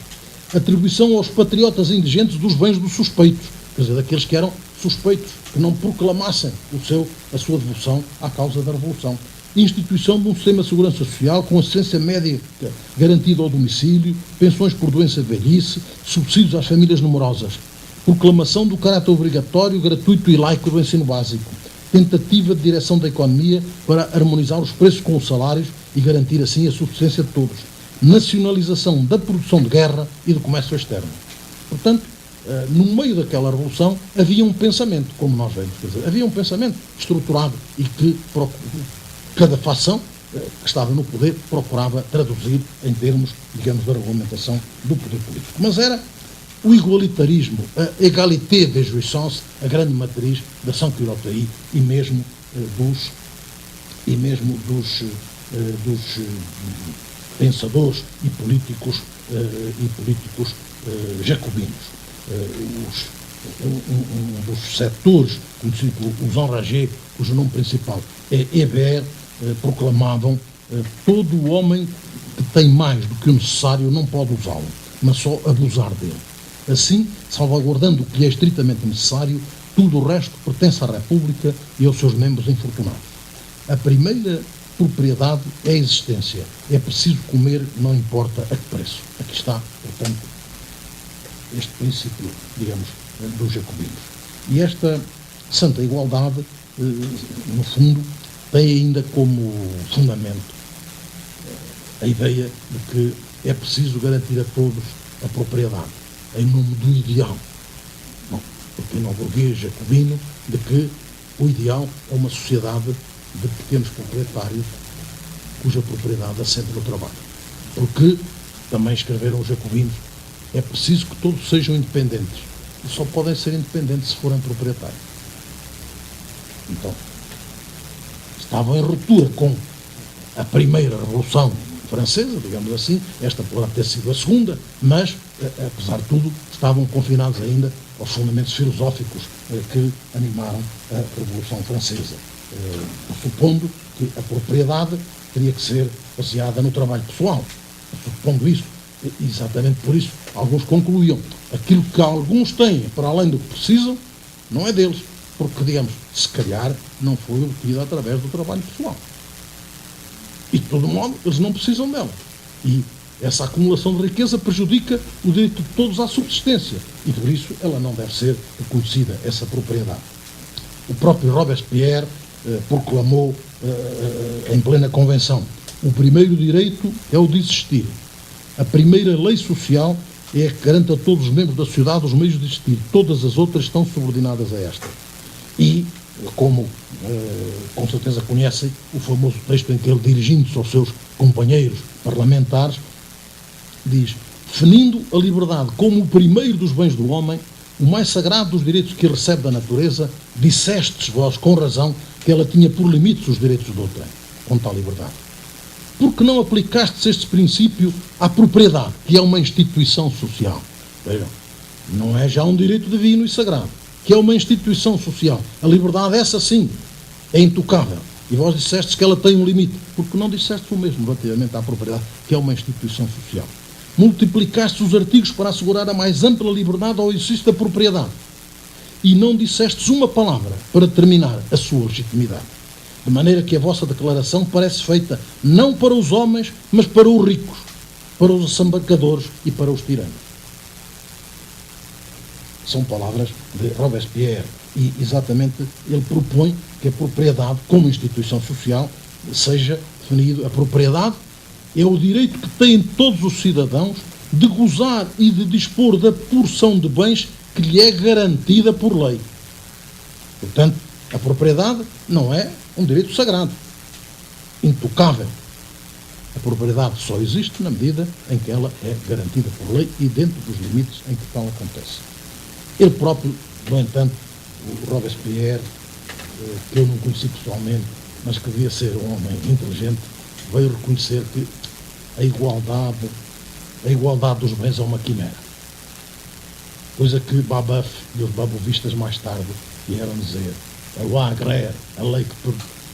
Atribuição aos patriotas indigentes dos bens dos suspeitos, quer dizer, daqueles que eram suspeitos, que não proclamassem a sua devoção à causa da Revolução. Instituição de um sistema de segurança social com assistência médica garantida ao domicílio, pensões por doença de velhice, subsídios às famílias numerosas. Proclamação do caráter obrigatório, gratuito e laico do ensino básico. Tentativa de direção da economia para harmonizar os preços com os salários e garantir assim a subsistência de todos. Nacionalização da produção de guerra e do comércio externo. Portanto, no meio daquela revolução havia um pensamento, como nós vemos, quer dizer, havia um pensamento estruturado e que cada facção que estava no poder procurava traduzir em termos, digamos, da regulamentação do poder político. Mas era o igualitarismo, a égalité des jouissances, a grande matriz da Saint-Culottaï e mesmo dos pensadores e políticos jacobinos. Um dos setores, conhecido como os enragés, cujo nome principal é Hébert, proclamavam todo o homem que tem mais do que o necessário não pode usá-lo, mas só abusar dele. Assim, salvaguardando o que é estritamente necessário, tudo o resto pertence à República e aos seus membros infortunados. A primeira propriedade é a existência. É preciso comer, não importa a que preço. Aqui está, portanto, este princípio, digamos, dos jacobinos. E esta santa igualdade, no fundo, tem ainda como fundamento a ideia de que é preciso garantir a todos a propriedade, em nome do ideal. Bom, porque não burguês jacobino, de que o ideal é uma sociedade de pequenos proprietários cuja propriedade assenta no trabalho. Porque, também escreveram os jacobinos, é preciso que todos sejam independentes. E só podem ser independentes se forem proprietários. Então, estavam em ruptura com a primeira Revolução Francesa, digamos assim, esta poderá ter sido a segunda, mas, apesar de tudo, estavam confinados ainda aos fundamentos filosóficos que animaram a Revolução Francesa, supondo que a propriedade teria que ser baseada no trabalho pessoal. Supondo isso, exatamente por isso, alguns concluíam aquilo que alguns têm para além do que precisam, não é deles, porque, digamos, se calhar não foi obtido através do trabalho pessoal. E, de todo modo, eles não precisam dela. E essa acumulação de riqueza prejudica o direito de todos à subsistência. E, por isso, ela não deve ser reconhecida, essa propriedade. O próprio Robespierre proclamou, em plena convenção, o primeiro direito é o de existir. A primeira lei social é a que garante a todos os membros da sociedade os meios de existir. Todas as outras estão subordinadas a esta. E, como com certeza conhecem, o famoso texto em que ele, dirigindo-se aos seus companheiros parlamentares, diz: definindo a liberdade como o primeiro dos bens do homem, o mais sagrado dos direitos que ele recebe da natureza, dissestes vós, com razão, que ela tinha por limites os direitos de outrem, com tal liberdade. Porque não aplicastes este princípio à propriedade, que é uma instituição social? Vejam, não é já um direito divino e sagrado, que é uma instituição social. A liberdade, essa sim, é intocável. E vós dissestes que ela tem um limite, porque não dissestes o mesmo relativamente à propriedade, que é uma instituição social. Multiplicaste os artigos para assegurar a mais ampla liberdade ao exercício da propriedade. E não dissestes uma palavra para determinar a sua legitimidade. De maneira que a vossa declaração parece feita não para os homens, mas para os ricos, para os assambarcadores e para os tiranos. São palavras de Robespierre. E, exatamente, ele propõe que a propriedade, como instituição social, seja definido. A propriedade é o direito que têm todos os cidadãos de gozar e de dispor da porção de bens que lhe é garantida por lei. Portanto, a propriedade não é um direito sagrado, intocável. A propriedade só existe na medida em que ela é garantida por lei e dentro dos limites em que tal acontece. Ele próprio, no entanto, o Robespierre, que eu não conheci pessoalmente, mas que devia ser um homem inteligente, veio reconhecer que a igualdade dos bens é uma quimera. Coisa que Babeuf e os babovistas mais tarde vieram dizer. A loi agraire, a lei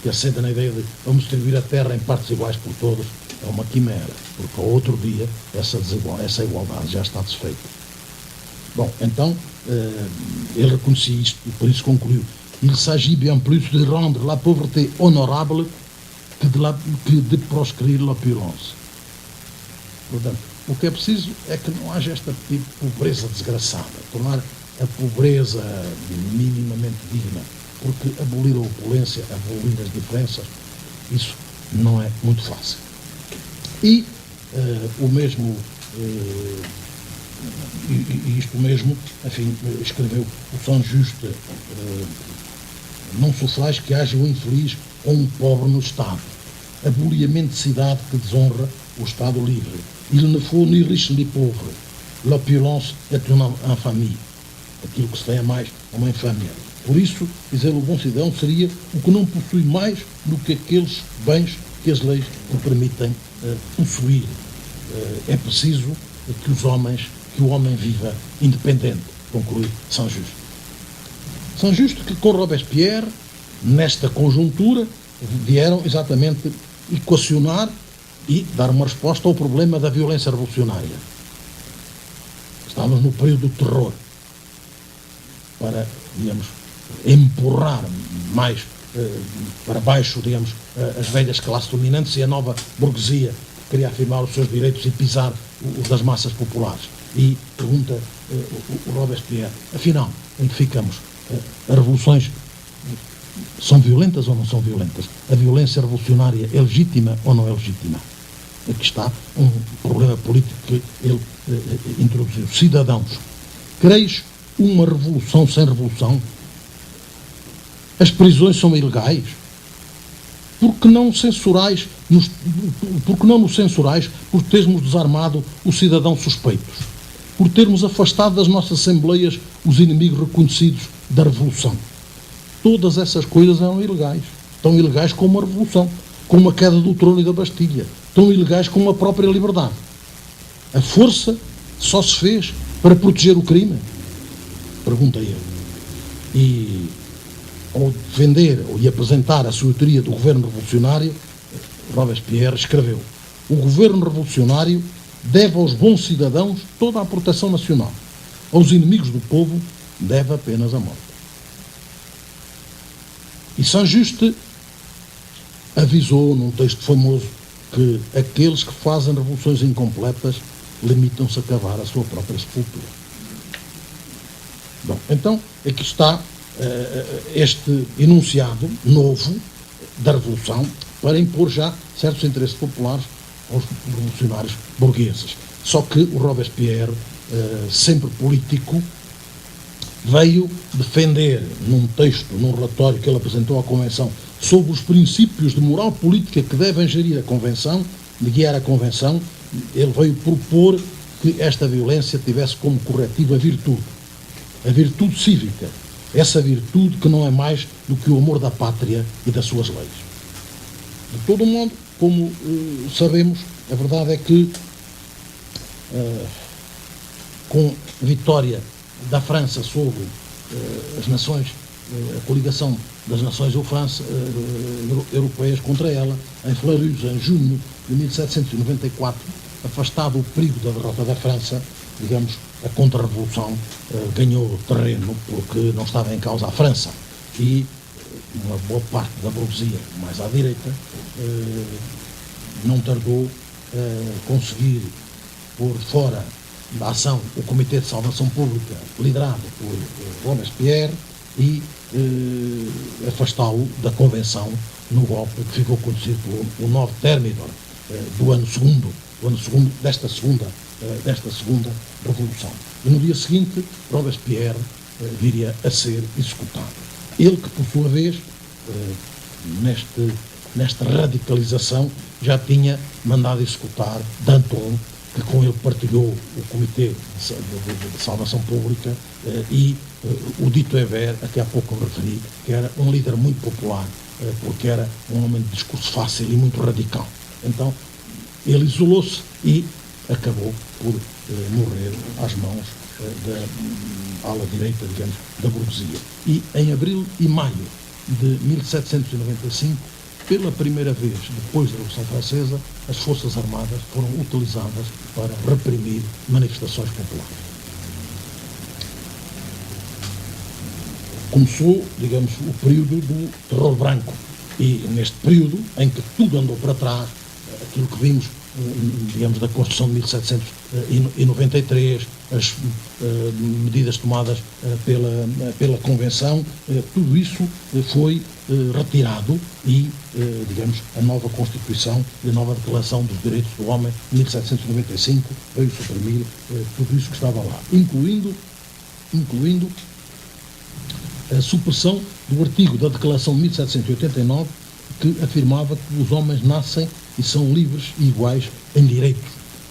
que assenta na ideia de vamos distribuir a terra em partes iguais por todos, é uma quimera, porque ao outro dia essa igualdade já está desfeita. Bom, então, ele reconhecia isto e por isso concluiu: il s'agit bien plus de rendre la pauvreté honorable que de proscrire l'opulence. Portanto, o que é preciso é que não haja esta tipo de pobreza desgraçada, tornar a pobreza minimamente digna, porque abolir a opulência, abolir as diferenças, isso não é muito fácil. E o mesmo, isto mesmo, enfim, escreveu o Saint-Just: não sofrais que haja um infeliz ou um pobre no Estado. Abolir a mendicidade que desonra o Estado livre. Il ne faut ni riche ni pauvre. L'opulence est une infamie. Aquilo que se tem a mais é uma infâmia. Por isso, dizer o bom cidadão seria o que não possui mais do que aqueles bens que as leis lhe permitem possuir. É preciso que o homem viva independente, conclui Saint-Just. Saint-Just que com Robespierre, nesta conjuntura, vieram exatamente equacionar e dar uma resposta ao problema da violência revolucionária. Estávamos no período do terror. Para, digamos, empurrar mais para baixo, digamos, as velhas classes dominantes e a nova burguesia que queria afirmar os seus direitos e pisar os das massas populares. E pergunta o Robespierre: afinal, em que ficamos? As revoluções são violentas ou não são violentas? A violência revolucionária é legítima ou não é legítima? Aqui está um problema político que ele introduziu. Cidadãos, quereis uma revolução sem revolução? As prisões são ilegais? Porque não nos censurais por termos desarmado os cidadãos suspeitos? Por termos afastado das nossas assembleias os inimigos reconhecidos da revolução? Todas essas coisas eram ilegais. Tão ilegais como a revolução, como a queda do trono e da Bastilha, tão ilegais como a própria liberdade. A força só se fez para proteger o crime? Pergunta ele. E, ao defender e apresentar a sua teoria do governo revolucionário, Robespierre escreveu: o governo revolucionário deve aos bons cidadãos toda a proteção nacional. Aos inimigos do povo deve apenas a morte. E Saint-Just avisou num texto famoso que aqueles que fazem revoluções incompletas limitam-se a cavar a sua própria sepultura. Bom, então aqui está este enunciado novo da revolução para impor já certos interesses populares aos revolucionários burgueses. Só que o Robespierre, sempre político, veio defender num texto, num relatório que ele apresentou à Convenção sobre os princípios de moral política que devem gerir a Convenção, de guiar a Convenção. Ele veio propor que esta violência tivesse como corretivo a virtude cívica, essa virtude que não é mais do que o amor da pátria e das suas leis. De todo modo, como sabemos, a verdade é que com a vitória da França sobre as nações, a coligação das nações europeias contra ela, em Fleurus, em junho de 1794, afastado o perigo da derrota da França, digamos, a contra-revolução ganhou terreno porque não estava em causa a França. E uma boa parte da burguesia, mais à direita, não tardou a conseguir pôr fora da ação o Comitê de Salvação Pública, liderado por Robespierre, e afastá-lo da Convenção no golpe que ficou conhecido pelo 9 Thermidor do ano segundo desta segunda Revolução. E no dia seguinte, Robespierre viria a ser executado. Ele que, por sua vez, nesta radicalização, já tinha mandado executar Danton, que com ele partilhou o Comitê de Salvação Pública, e o dito Hébert, a que há pouco eu referi, que era um líder muito popular, porque era um homem de discurso fácil e muito radical. Então, ele isolou-se e acabou por morrer às mãos da ala direita, digamos, da burguesia. E em abril e maio de 1795, pela primeira vez depois da Revolução Francesa, as Forças Armadas foram utilizadas para reprimir manifestações populares. Começou, digamos, o período do terror branco, e neste período em que tudo andou para trás, aquilo que vimos, digamos, da Constituição de 1793, as medidas tomadas pela Convenção, tudo isso foi retirado e, digamos, a nova Constituição e a nova Declaração dos Direitos do Homem de 1795 veio suprimir tudo isso que estava lá, incluindo a supressão do artigo da Declaração de 1789 que afirmava que os homens nascem e são livres e iguais em direitos.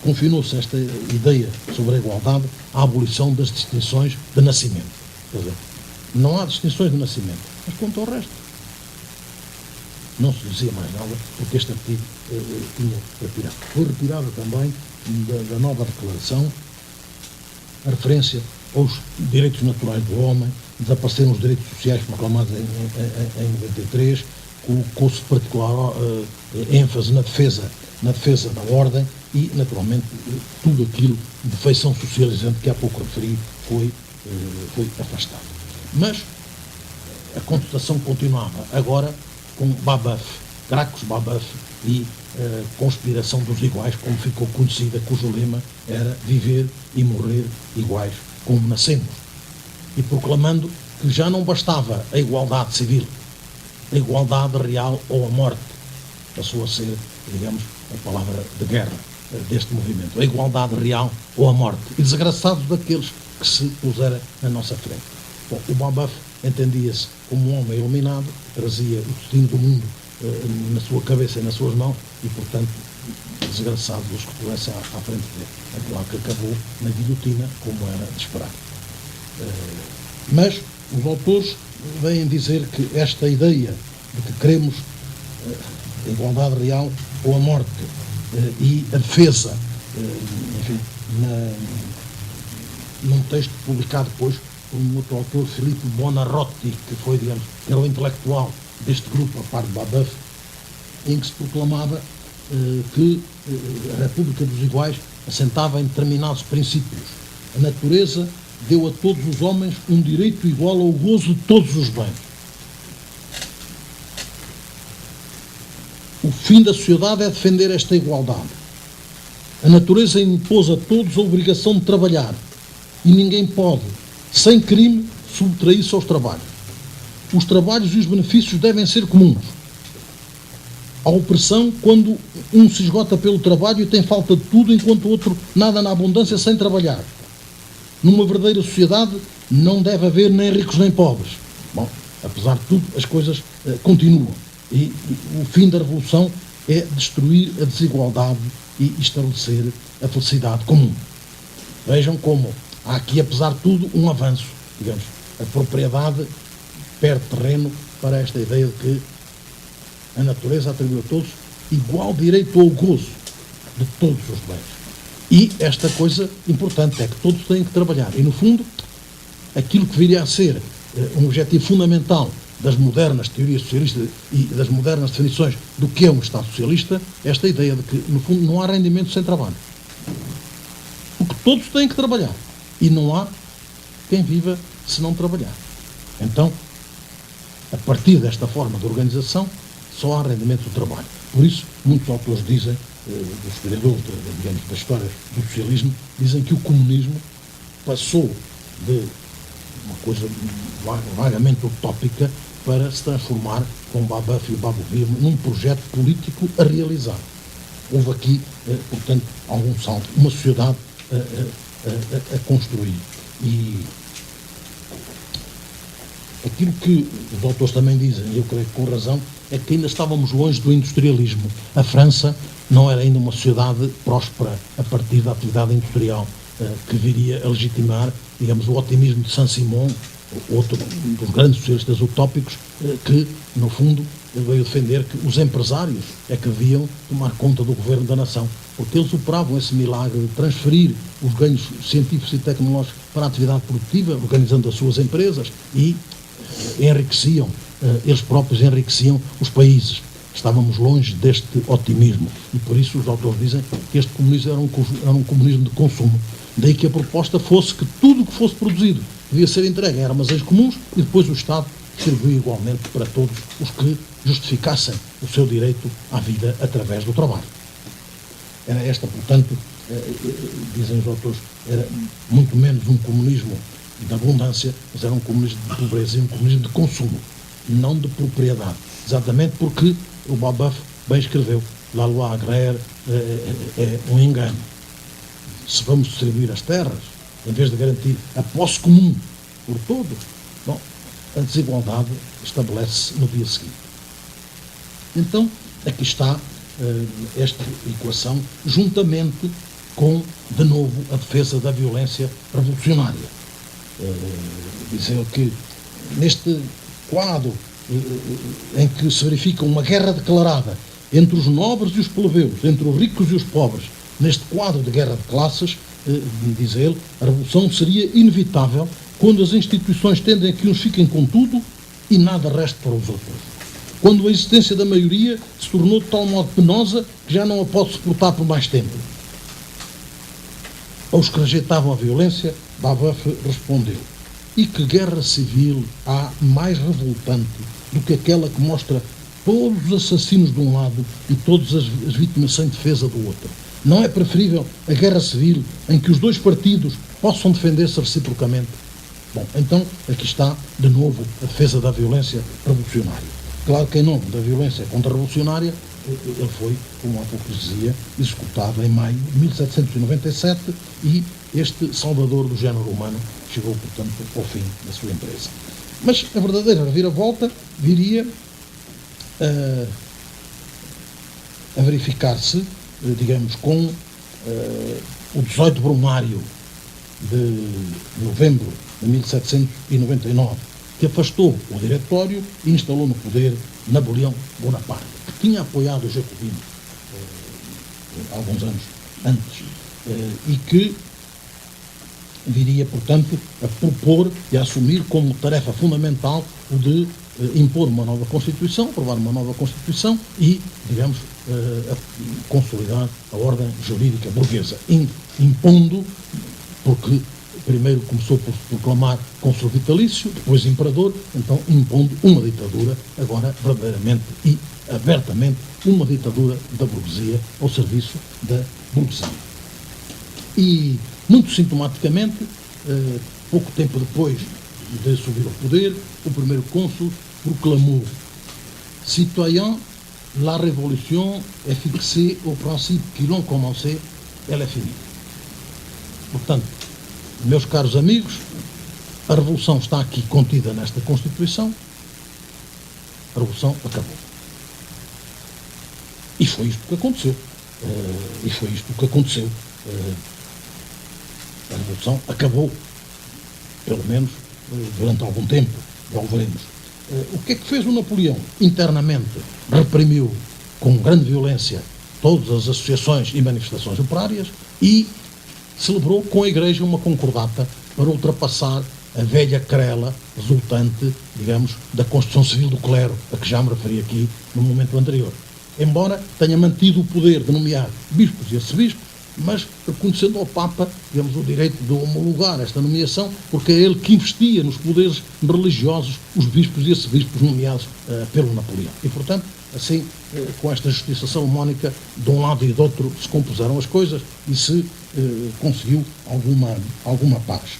Confinou-se esta ideia sobre a igualdade à abolição das distinções de nascimento. Quer dizer, não há distinções de nascimento, mas quanto ao resto, não se dizia mais nada, porque este artigo tinha retirado. Foi retirada também da nova declaração a referência aos direitos naturais do homem, desapareceram os direitos sociais proclamados em 93, colocou-se particular ênfase na defesa da ordem e, naturalmente, tudo aquilo de feição socializante que há pouco referi foi afastado. Mas a contestação continuava, agora com Babeuf, Gracchus Babeuf e conspiração dos iguais, como ficou conhecida, cujo lema era viver e morrer iguais como nascemos, e proclamando que já não bastava a igualdade civil, a igualdade real ou a morte. Passou a ser, digamos, a palavra de guerra deste movimento. A igualdade real ou a morte. E desgraçados daqueles que se puseram na nossa frente. Bom, o Babeuf entendia-se como um homem iluminado, trazia o destino do mundo na sua cabeça e nas suas mãos e, portanto, desgraçados os que pudessem à frente dele. É claro que acabou na guilhotina, como era de esperar. Mas os autores vêm dizer que esta ideia de que queremos a igualdade real ou a morte e a defesa, enfim, num texto publicado depois por um outro autor, Filipe Buonarroti, que foi, digamos, era o intelectual deste grupo, a par de Babeuf, em que se proclamava que a República dos Iguais assentava em determinados princípios. A natureza deu a todos os homens um direito igual ao gozo de todos os bens. O fim da sociedade é defender esta igualdade. A natureza impôs a todos a obrigação de trabalhar e ninguém pode, sem crime, subtrair-se aos trabalhos. Os trabalhos e os benefícios devem ser comuns. A opressão, quando um se esgota pelo trabalho e tem falta de tudo, enquanto o outro nada na abundância sem trabalhar. Numa verdadeira sociedade não deve haver nem ricos nem pobres. Bom, apesar de tudo, as coisas continuam. E o fim da revolução é destruir a desigualdade e estabelecer a felicidade comum. Vejam como há aqui, apesar de tudo, um avanço. Digamos, a propriedade perde terreno para esta ideia de que a natureza atribui a todos igual direito ao gozo de todos os bens. E esta coisa importante é que todos têm que trabalhar. E, no fundo, aquilo que viria a ser um objetivo fundamental das modernas teorias socialistas e das modernas definições do que é um Estado socialista, esta ideia de que, no fundo, não há rendimento sem trabalho. Porque todos têm que trabalhar. E não há quem viva se não trabalhar. Então, a partir desta forma de organização, só há rendimento do trabalho. Por isso, muitos autores dizem, dos historiadores, digamos, da história do socialismo, dizem que o comunismo passou de uma coisa vagamente utópica para se transformar, com Babeuf e o Babouvir, num projeto político a realizar. Houve aqui, portanto, algum salto, uma sociedade a construir. E aquilo que os autores também dizem, e eu creio que com razão, é que ainda estávamos longe do industrialismo. A França não era ainda uma sociedade próspera a partir da atividade industrial que viria a legitimar, digamos, o otimismo de Saint-Simon, outro dos grandes socialistas utópicos, que, no fundo, veio defender que os empresários é que deviam tomar conta do governo da nação, porque eles operavam esse milagre de transferir os ganhos científicos e tecnológicos para a atividade produtiva, organizando as suas empresas e enriqueciam, eles próprios enriqueciam os países. Estávamos longe deste otimismo e por isso os autores dizem que este comunismo era um comunismo de consumo. Daí que a proposta fosse que tudo o que fosse produzido devia ser entregue em armazéns comuns e depois o Estado distribuía igualmente para todos os que justificassem o seu direito à vida através do trabalho. Era esta, portanto, dizem os autores, era muito menos um comunismo de abundância, mas era um comunismo de pobreza e um comunismo de consumo, não de propriedade. Exatamente porque o Babeuf bem escreveu, la loi agraire é um engano. Se vamos distribuir as terras, em vez de garantir a posse comum por todos, bom, a desigualdade estabelece-se no dia seguinte. Então, aqui está esta equação, juntamente com, de novo, a defesa da violência revolucionária. Dizer que neste quadro em que se verifica uma guerra declarada entre os nobres e os plebeus, entre os ricos e os pobres, neste quadro de guerra de classes, diz ele, a revolução seria inevitável quando as instituições tendem a que uns fiquem com tudo e nada reste para os outros. Quando a existência da maioria se tornou de tal modo penosa que já não a pode suportar por mais tempo. Aos que rejeitavam a violência, Babeuf respondeu: e que guerra civil há mais revoltante do que aquela que mostra todos os assassinos de um lado e todas as vítimas sem defesa do outro? Não é preferível a guerra civil em que os dois partidos possam defender-se reciprocamente? Bom, então aqui está, de novo, a defesa da violência revolucionária. Claro que em nome da violência contra-revolucionária, ele foi, com uma hipocrisia, executado em maio de 1797 e este salvador do género humano chegou, portanto, ao fim da sua empresa. Mas a verdadeira reviravolta viria a verificar-se, digamos, com o 18 brumário de novembro de 1799, que afastou o diretório e instalou no poder Napoleão Bonaparte, que tinha apoiado os jacobinos alguns anos antes e que viria, portanto, a propor e a assumir como tarefa fundamental o de impor uma nova Constituição, aprovar uma nova Constituição e, digamos, consolidar a ordem jurídica burguesa, impondo, porque primeiro começou por proclamar cônsul vitalício, depois imperador, então impondo uma ditadura, agora verdadeiramente e abertamente uma ditadura da burguesia ao serviço da burguesia. E, muito sintomaticamente, pouco tempo depois de subir ao poder, o primeiro cônsul proclamou: Citoyens, la révolution est fixée au principe qui l'ont commencé, elle est finie. Portanto, meus caros amigos, a revolução está aqui contida nesta Constituição, a revolução acabou. E foi isto que aconteceu. A revolução acabou, pelo menos durante algum tempo, já o veremos. O que é que fez o Napoleão? Internamente reprimiu com grande violência todas as associações e manifestações operárias e celebrou com a Igreja uma concordata para ultrapassar a velha querela resultante, digamos, da Constituição Civil do Clero, a que já me referi aqui no momento anterior. Embora tenha mantido o poder de nomear bispos e arcebispos, mas reconhecendo ao Papa, digamos, o direito de homologar esta nomeação, porque é ele que investia nos poderes religiosos os bispos e arcebispos nomeados pelo Napoleão. E, portanto, assim, com esta justiça salomónica, de um lado e do outro se compuseram as coisas e se conseguiu alguma paz.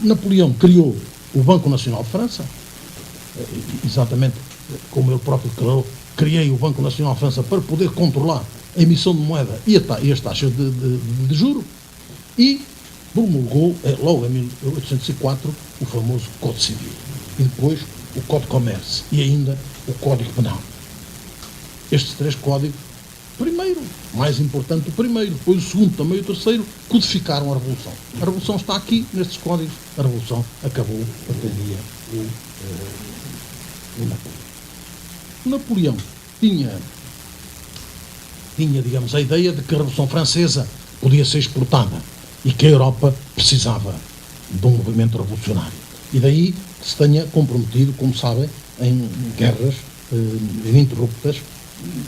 Napoleão criou o Banco Nacional de França, exatamente como ele próprio declarou: criei o Banco Nacional de França para poder controlar a emissão de moeda e as taxas de juro, e promulgou, logo em 1804, o famoso Código Civil, e depois o Código de Comércio e ainda o Código Penal. Estes três códigos, primeiro, mais importante o primeiro, depois o segundo, também o terceiro, codificaram a Revolução. A Revolução está aqui, nestes códigos, a Revolução acabou, pretendia o Napoleão. O Napoleão tinha, digamos, a ideia de que a Revolução Francesa podia ser exportada e que a Europa precisava de um movimento revolucionário. E daí que se tenha comprometido, como sabem, em guerras ininterruptas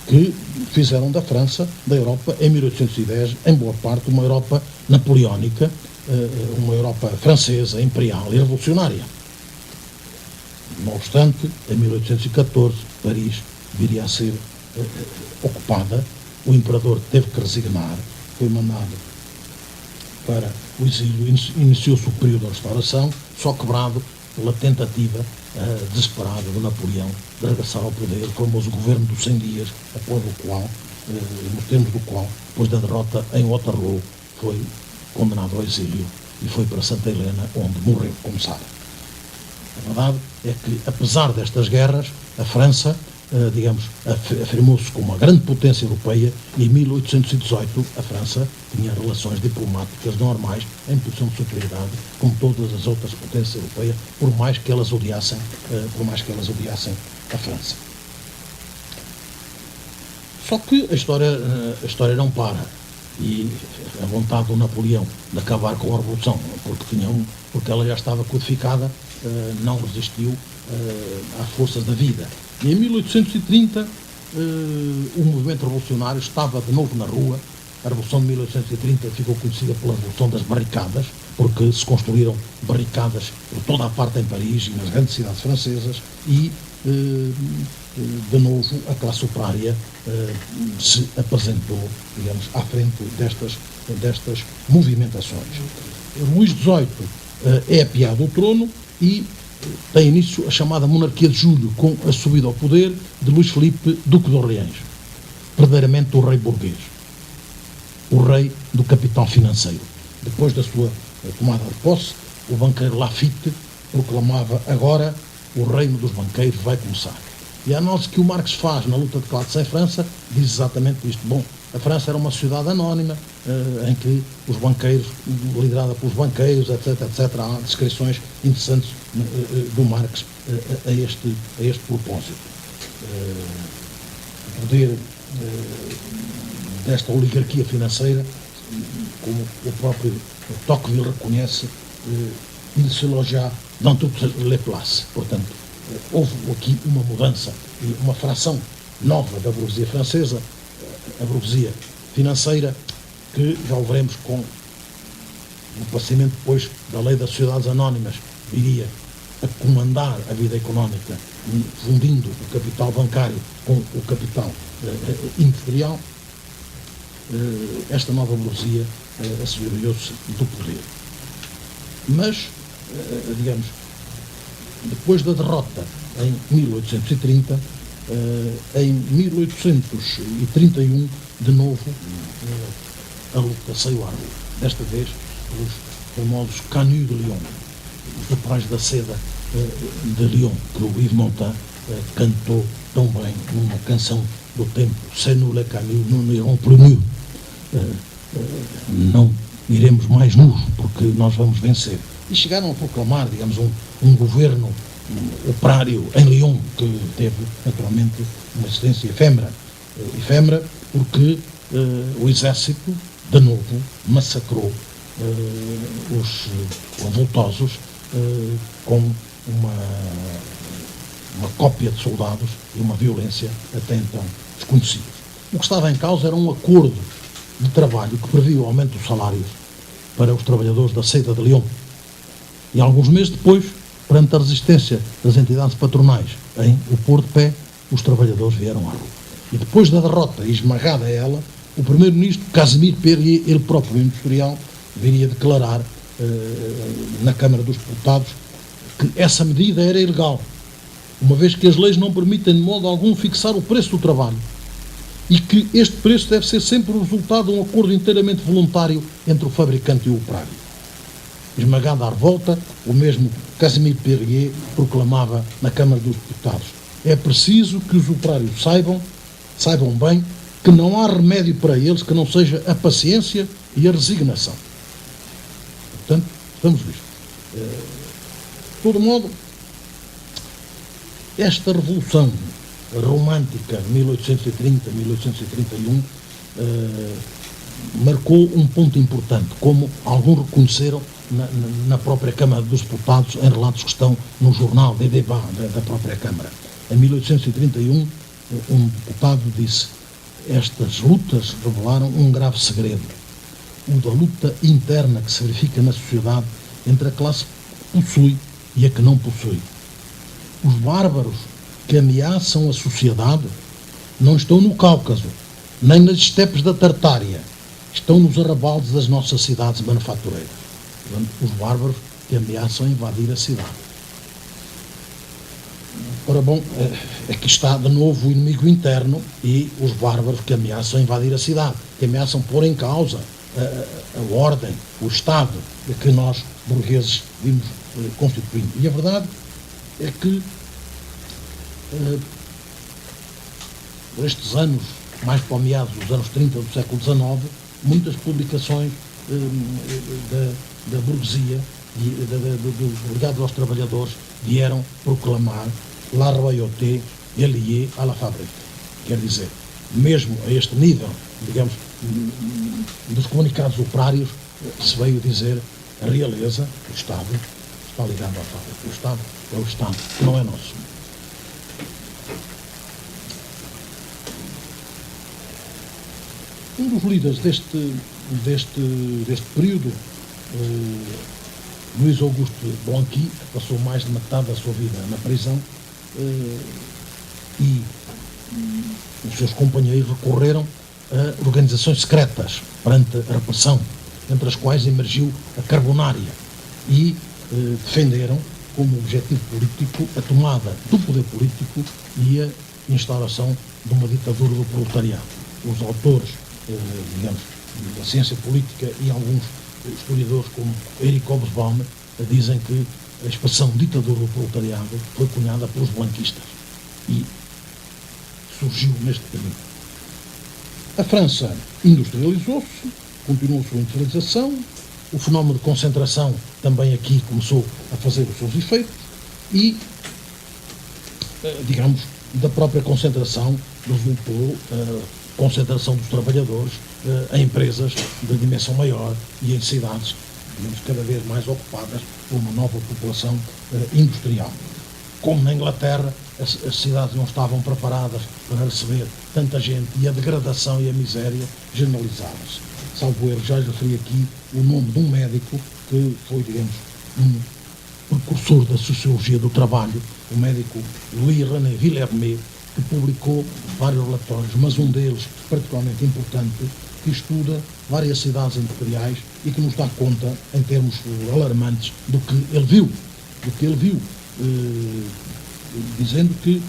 que fizeram da França, da Europa, em 1810, em boa parte, uma Europa napoleónica, uma Europa francesa, imperial e revolucionária. Não obstante, em 1814, Paris viria a ser ocupada, o imperador teve que resignar, foi mandado para o exílio, iniciou-se o período da restauração, só quebrado pela tentativa desesperada de Napoleão de regressar ao poder, o famoso governo dos 100 dias, após o qual, nos termos do qual, depois da derrota em Waterloo, foi condenado ao exílio e foi para Santa Helena, onde morreu, como sabe. A verdade é que, apesar destas guerras, a França, digamos, afirmou-se como uma grande potência europeia e em 1818 a França tinha relações diplomáticas normais em posição de superioridade com todas as outras potências europeias, por mais que elas odiassem a França. Só que a história não para e a vontade do Napoleão de acabar com a Revolução, porque ela já estava codificada, não resistiu às forças da vida. E em 1830 o movimento revolucionário estava de novo na rua. A Revolução de 1830 ficou conhecida pela Revolução das Barricadas, porque se construíram barricadas por toda a parte em Paris e nas grandes cidades francesas e, de novo, a classe operária se apresentou, digamos, à frente destas movimentações. Luís XVIII é apeado ao trono e tem início a chamada Monarquia de Julho, com a subida ao poder de Luís Filipe, Duque de Orleans, verdadeiramente o rei burguês, o rei do capital financeiro. Depois da sua tomada de posse, o banqueiro Laffitte proclamava: agora o reino dos banqueiros vai começar. E a análise que o Marx faz na luta de classes em França diz exatamente isto. Bom, a França era uma sociedade anónima, em que os banqueiros, liderada pelos banqueiros, etc., etc., há descrições interessantes do Marx a este propósito. O poder desta oligarquia financeira, como o próprio Tocqueville reconhece, il se loja dans toutes les places. Portanto, houve aqui uma mudança e uma fração nova da burguesia francesa, a burguesia financeira, que já o veremos com o passamento depois da lei das sociedades anónimas, viria a comandar a vida económica, fundindo o capital bancário com o capital industrial. Esta nova burguesia assoberbou-se do poder. Mas, digamos, depois da derrota em 1830, em 1831, de novo, a luta saiu à rua. Desta vez, os famosos Canuts de Lyon, os operários da seda de Lyon, que o Yves Montand cantou tão bem numa canção do tempo: C'est nous les Canuts, nous n'irons plus nus. Não iremos mais nus, porque nós vamos vencer. E chegaram a proclamar, digamos, um governo operário em Lyon, que teve, naturalmente, uma existência efêmera. Efêmera porque o exército, de novo, massacrou os revoltosos com uma cópia de soldados e uma violência até então desconhecidas. O que estava em causa era um acordo de trabalho que previa o aumento dos salários para os trabalhadores da seda de Lyon. E alguns meses depois, perante a resistência das entidades patronais em o pôr de pé, os trabalhadores vieram à rua. E depois da derrota e esmagada ela, o primeiro-ministro Casimir Perier, ele próprio industrial, viria declarar na Câmara dos Deputados que essa medida era ilegal, uma vez que as leis não permitem de modo algum fixar o preço do trabalho e que este preço deve ser sempre o resultado de um acordo inteiramente voluntário entre o fabricante e o operário. Esmagada a revolta, o mesmo Casimir Perier proclamava na Câmara dos Deputados: é preciso que os operários saibam bem que não há remédio para eles que não seja a paciência e a resignação. Portanto, estamos visto. De todo modo, esta revolução romântica, 1830-1831, marcou um ponto importante, como alguns reconheceram na própria Câmara dos Deputados, em relatos que estão no jornal de débat da própria Câmara. Em 1831, um deputado disse: estas lutas revelaram um grave segredo, o da luta interna que se verifica na sociedade entre a classe que possui e a que não possui. Os bárbaros que ameaçam a sociedade não estão no Cáucaso, nem nas estepes da Tartária, estão nos arrabaldes das nossas cidades manufatureiras. Portanto, os bárbaros que ameaçam invadir a cidade. Ora bom, aqui está de novo o inimigo interno e os bárbaros que ameaçam invadir a cidade, que ameaçam pôr em causa a ordem, o Estado que nós, burgueses, vimos constituindo. E a verdade é que por estes anos, mais para o meados dos anos 30 do século XIX, muitas publicações da burguesia ligadas aos trabalhadores vieram proclamar la royauté est liée à la fabrique. Quer dizer, mesmo a este nível, digamos, dos comunicados operários, se veio dizer: a realeza, o Estado, está ligado à fábrica. O Estado é o Estado, não é nosso. Um dos líderes deste período, Luís Auguste Blanqui, passou mais de metade da sua vida na prisão, e os seus companheiros recorreram a organizações secretas perante a repressão, entre as quais emergiu a Carbonária, e defenderam como objetivo político a tomada do poder político e a instauração de uma ditadura do proletariado. Os autores, digamos, da ciência política e alguns historiadores como Erich Hobsbawm dizem que a expressão ditadura do proletariado foi cunhada pelos blanquistas e surgiu neste caminho. A França industrializou-se, continuou a sua industrialização, o fenómeno de concentração também aqui começou a fazer os seus efeitos e, digamos, da própria concentração resultou a concentração dos trabalhadores em empresas de dimensão maior e em cidades, digamos, cada vez mais ocupadas por uma nova população industrial. Como na Inglaterra, as cidades não estavam preparadas para receber tanta gente e a degradação e a miséria generalizavam-se. Salvo erro, já referi aqui o nome de um médico que foi, digamos, um precursor da sociologia do trabalho, o médico Louis-René Villermé, que publicou vários relatórios, mas um deles particularmente importante, que estuda várias cidades industriais e que nos dá conta, em termos alarmantes, do que ele viu, dizendo que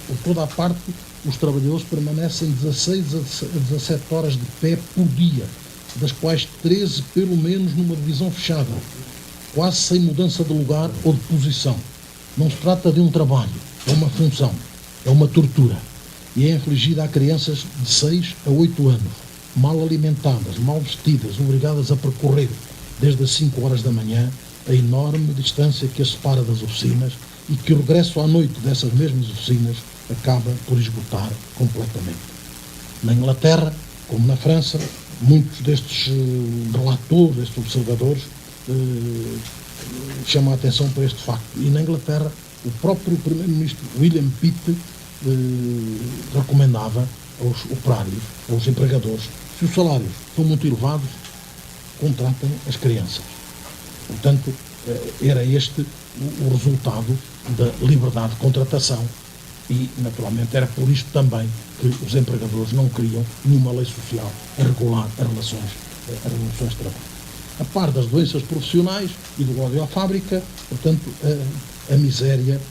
por toda a parte os trabalhadores permanecem 16 a 17 horas de pé por dia, das quais 13 pelo menos numa divisão fechada, quase sem mudança de lugar ou de posição. Não se trata de um trabalho, é uma função, é uma tortura, e é infligida a crianças de 6 a 8 anos, mal alimentadas, mal vestidas, obrigadas a percorrer desde as 5 horas da manhã a enorme distância que as separa das oficinas e que o regresso à noite dessas mesmas oficinas acaba por esgotar completamente. Na Inglaterra, como na França, muitos destes relatores, destes observadores, chamam a atenção para este facto. E na Inglaterra, o próprio primeiro-ministro William Pitt recomendava aos operários, aos empregadores, se os salários são muito elevados, contratem as crianças. Portanto, era este o resultado da liberdade de contratação e, naturalmente, era por isto também que os empregadores não queriam nenhuma lei social a regular as relações de trabalho. A par das doenças profissionais e do ódio à fábrica, portanto, a miséria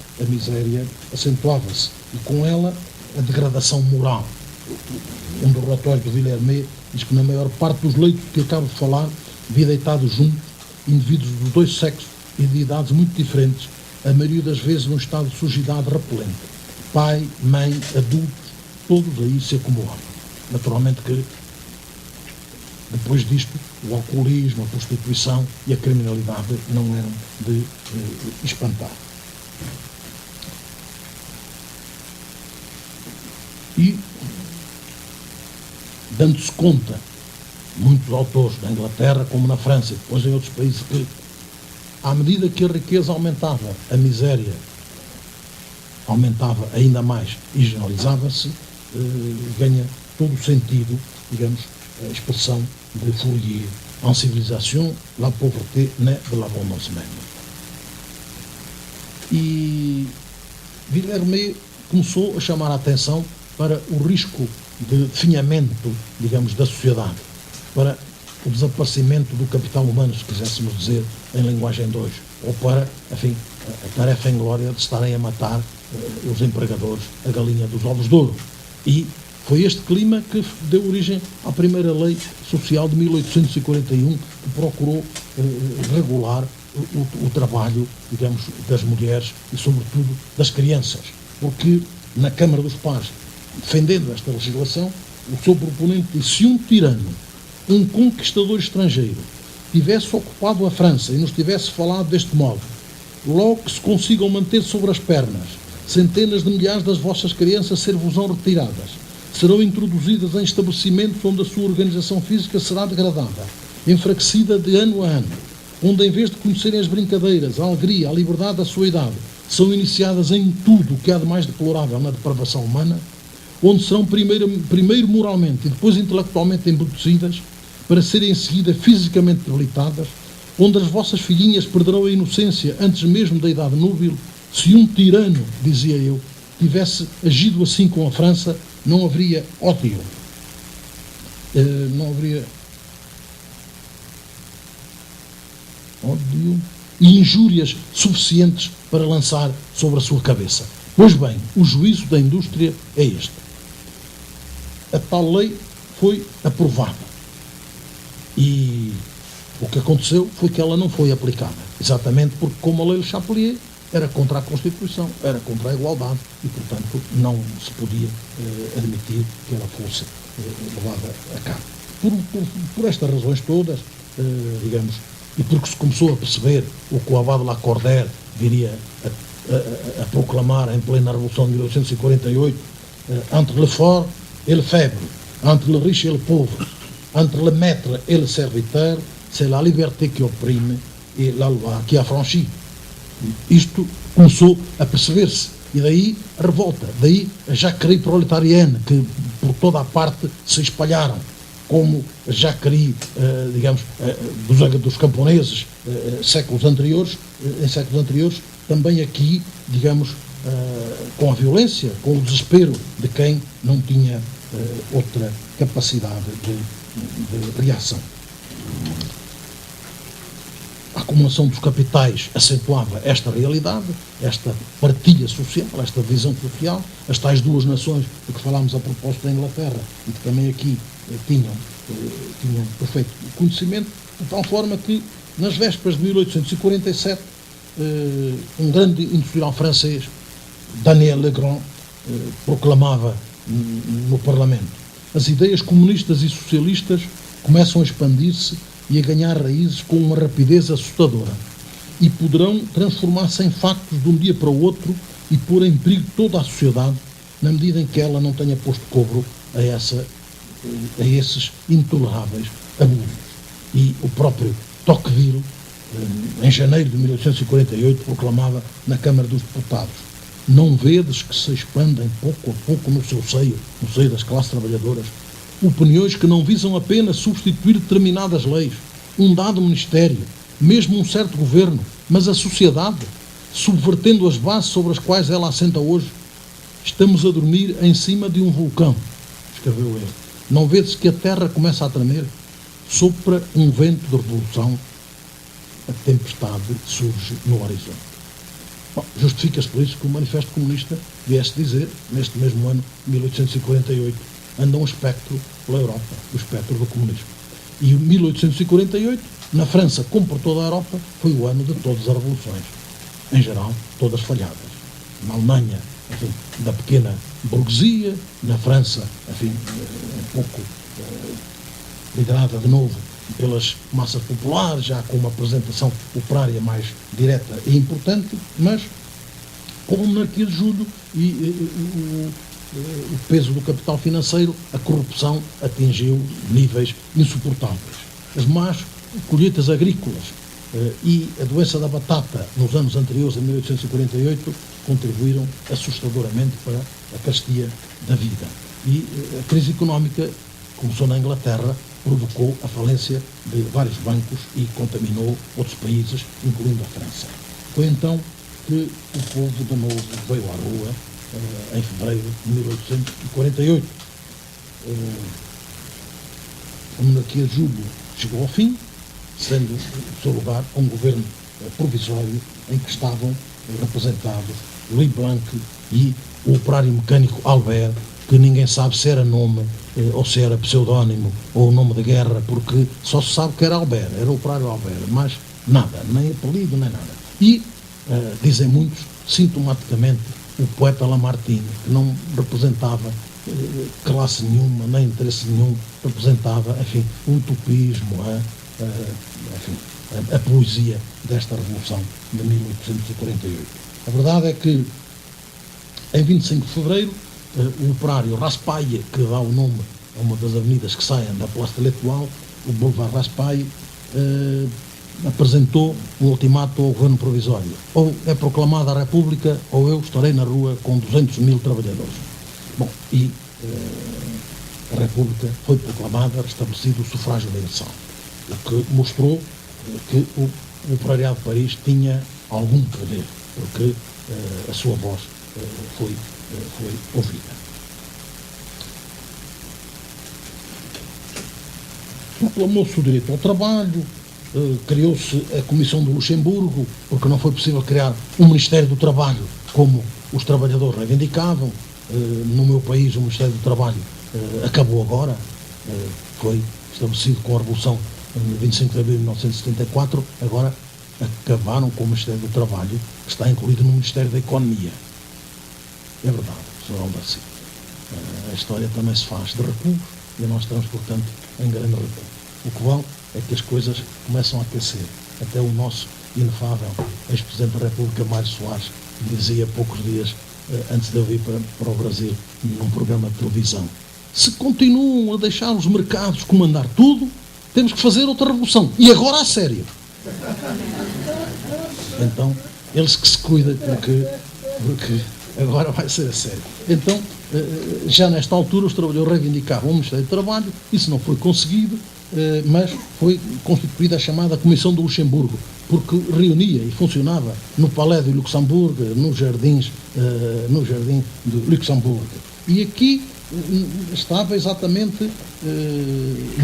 acentuava-se e, com ela, a degradação moral. Um dos relatórios de Villermé diz que, na maior parte dos leitos que acabo de falar, havia deitados juntos indivíduos dos dois sexos e de idades muito diferentes, a maioria das vezes num estado de sujidade repelente. Pai, mãe, adultos, todos aí se acumulavam. Naturalmente que, depois disto, o alcoolismo, a prostituição e a criminalidade não eram de espantar. E, dando-se conta, muitos autores na Inglaterra, como na França e depois em outros países, que, à medida que a riqueza aumentava, a miséria aumentava ainda mais e generalizava-se, ganha todo o sentido, digamos, a expressão de Fourier, en civilisation, la pauvreté naît de l'abondance même. E Villermé começou a chamar a atenção para o risco de definhamento, digamos, da sociedade, para o desaparecimento do capital humano, se quiséssemos dizer em linguagem de hoje, ou para, enfim, a tarefa inglória de estarem a matar os empregadores, a galinha dos ovos de ouro. E foi este clima que deu origem à primeira lei social de 1841, que procurou regular o trabalho, digamos, das mulheres e, sobretudo, das crianças. Porque, na Câmara dos Pares, defendendo esta legislação, o seu proponente disse: se um tirano, um conquistador estrangeiro, tivesse ocupado a França e nos tivesse falado deste modo, logo que se consigam manter sobre as pernas centenas de milhares das vossas crianças ser-vos-ão retiradas, serão introduzidas em estabelecimentos onde a sua organização física será degradada, enfraquecida de ano a ano, onde, em vez de conhecerem as brincadeiras, a alegria, a liberdade da sua idade, são iniciadas em tudo o que há de mais deplorável na depravação humana, onde serão primeiro moralmente e depois intelectualmente embrutecidas, para serem em seguida fisicamente debilitadas, onde as vossas filhinhas perderão a inocência antes mesmo da idade núbil. Se um tirano, dizia eu, tivesse agido assim com a França, não haveria ódio, não ódio e injúrias suficientes para lançar sobre a sua cabeça. Pois bem, o juízo da indústria é este. A tal lei foi aprovada e o que aconteceu foi que ela não foi aplicada, exatamente porque, como a lei Le Chapelier era contra a Constituição, era contra a igualdade e, portanto, não se podia admitir que ela fosse levada a cabo. Por estas razões todas, digamos, e porque se começou a perceber o que o Abade Lacordaire viria a proclamar em plena Revolução de 1848, entre le fort et le faible, entre le riche et le pauvre, entre le maître et le serviteur, c'est la liberté qui opprime et la loi qui affranchit. Isto começou a perceber-se, e daí a revolta, daí a jacquerie proletarienne, que por toda a parte se espalharam, como a jacquerie, digamos, dos camponeses em séculos anteriores, também aqui, digamos, com a violência, com o desespero de quem não tinha outra capacidade de reação. A acumulação dos capitais acentuava esta realidade, esta partilha social, esta divisão social, as tais duas nações de que falámos a propósito da Inglaterra e que também aqui tinham perfeito conhecimento, de tal forma que, nas vésperas de 1847, um grande industrial francês, Daniel Legrand, proclamava no Parlamento: as ideias comunistas e socialistas começam a expandir-se e a ganhar raízes com uma rapidez assustadora e poderão transformar-se em factos de um dia para o outro e pôr em perigo toda a sociedade, na medida em que ela não tenha posto cobro a esses intoleráveis abusos. E o próprio Tocqueville, em janeiro de 1848, proclamava na Câmara dos Deputados: não vedes que se expandem pouco a pouco no seio das classes trabalhadoras, opiniões que não visam apenas substituir determinadas leis, um dado ministério, mesmo um certo governo, mas a sociedade, subvertendo as bases sobre as quais ela assenta hoje? Estamos a dormir em cima de um vulcão, escreveu ele. Não vedes que a terra começa a tremer? Sopra um vento de revolução, a tempestade surge no horizonte. Bom, justifica-se por isso que o Manifesto Comunista viesse dizer, neste mesmo ano, 1848, anda um espectro pela Europa, o espectro do comunismo. E 1848, na França, como por toda a Europa, foi o ano de todas as revoluções. Em geral, todas falhadas. Na Alemanha, enfim, da pequena burguesia, na França, enfim, um pouco liderada de novo pelas massas populares, já com uma apresentação operária mais direta e importante, mas com a monarquia de Júlio e o peso do capital financeiro, a corrupção atingiu níveis insuportáveis. As más colheitas agrícolas e a doença da batata nos anos anteriores a 1848 contribuíram assustadoramente para a carestia da vida. E a crise económica começou na Inglaterra, provocou a falência de vários bancos e contaminou outros países, incluindo a França. Foi então que o povo de novo veio à rua, em fevereiro de 1848. A monarquia de Júlio chegou ao fim, sendo o seu lugar um governo provisório em que estavam representados Louis Blanc e o operário mecânico Albert, que ninguém sabe se era nome ou se era pseudónimo ou nome de guerra, porque só se sabe que era Albert, era o operário Albert, mas nada, nem apelido, nem nada. E, dizem muitos, sintomaticamente, o poeta Lamartine, que não representava classe nenhuma, nem interesse nenhum, representava, enfim, o utopismo, enfim, a poesia desta Revolução de 1848. A verdade é que, em 25 de fevereiro, o operário Raspail, que dá o nome a uma das avenidas que saem da Place de l'Étoile, o Boulevard Raspail, apresentou um ultimato ao governo provisório: ou é proclamada a República, ou eu estarei na rua com 200 mil trabalhadores. Bom, e a República foi proclamada, restabelecido o sufrágio universal, o que mostrou que o operariado de Paris tinha algum poder, porque a sua voz foi ouvida. Proclamou-se o direito ao trabalho, criou-se a Comissão do Luxemburgo, porque não foi possível criar um Ministério do Trabalho como os trabalhadores reivindicavam. No meu país o Ministério do Trabalho acabou agora, foi estabelecido com a Revolução em 25 de abril de 1974, agora acabaram com o Ministério do Trabalho, que está incluído no Ministério da Economia. É verdade, Sr. Alberto. A história também se faz de recuos e nós estamos, portanto, em grande recuo. O que vale é que as coisas começam a aquecer. Até o nosso inefável ex-presidente da República, Mário Soares, dizia há poucos dias, antes de eu vir para o Brasil, num programa de televisão: se continuam a deixar os mercados comandar tudo, temos que fazer outra revolução. E agora a sério. Então, eles que se cuidem, porque agora vai ser a sério. Então, já nesta altura, os trabalhadores reivindicavam o Ministério do Trabalho, isso não foi conseguido, mas foi constituída a chamada Comissão do Luxemburgo, porque reunia e funcionava no Palais de Luxemburgo, nos jardim de Luxemburgo. E aqui estava exatamente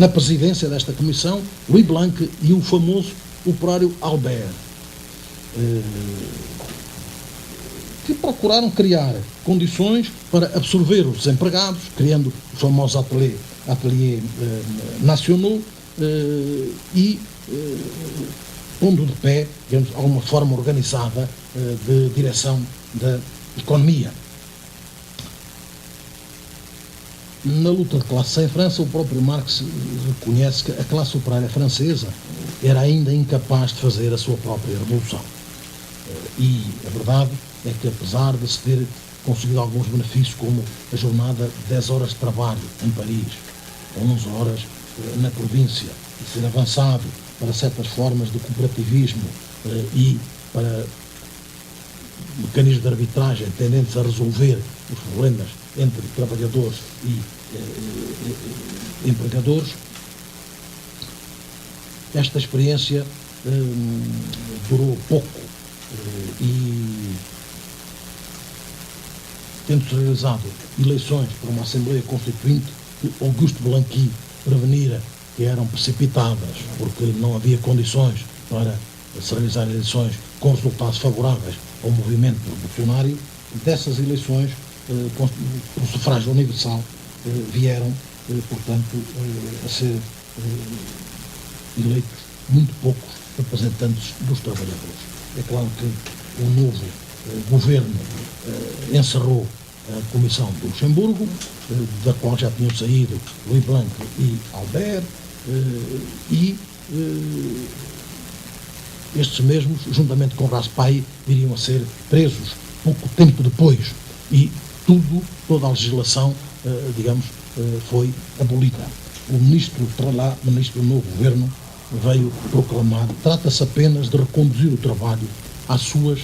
na presidência desta comissão Louis Blanc e o famoso operário Albert, que procuraram criar condições para absorver os desempregados, criando os famosos ateliers nacionaux e pondo de pé, digamos, alguma forma organizada de direção da economia. Na luta de classes em França, o próprio Marx reconhece que a classe operária francesa era ainda incapaz de fazer a sua própria revolução. E a verdade é que, apesar de se ter conseguido alguns benefícios, como a jornada de 10 horas de trabalho em Paris, 11 horas na província, e ser avançado para certas formas de cooperativismo e para mecanismos de arbitragem tendentes a resolver os problemas entre trabalhadores e empregadores, esta experiência durou pouco e, tendo-se realizado eleições para uma Assembleia Constituinte, Auguste Blanqui prevenira que eram precipitadas porque não havia condições para se realizar eleições com resultados favoráveis ao movimento revolucionário. Dessas eleições, por sufrágio universal, vieram, portanto, a ser eleitos muito poucos representantes dos trabalhadores. É claro que o novo governo encerrou a Comissão do Luxemburgo, da qual já tinham saído Louis Blanc e Albert, e estes mesmos, juntamente com Raspail, viriam a ser presos pouco tempo depois, e toda a legislação, digamos, foi abolida. O ministro Tralá, ministro do novo governo, veio proclamar: trata-se apenas de reconduzir o trabalho às suas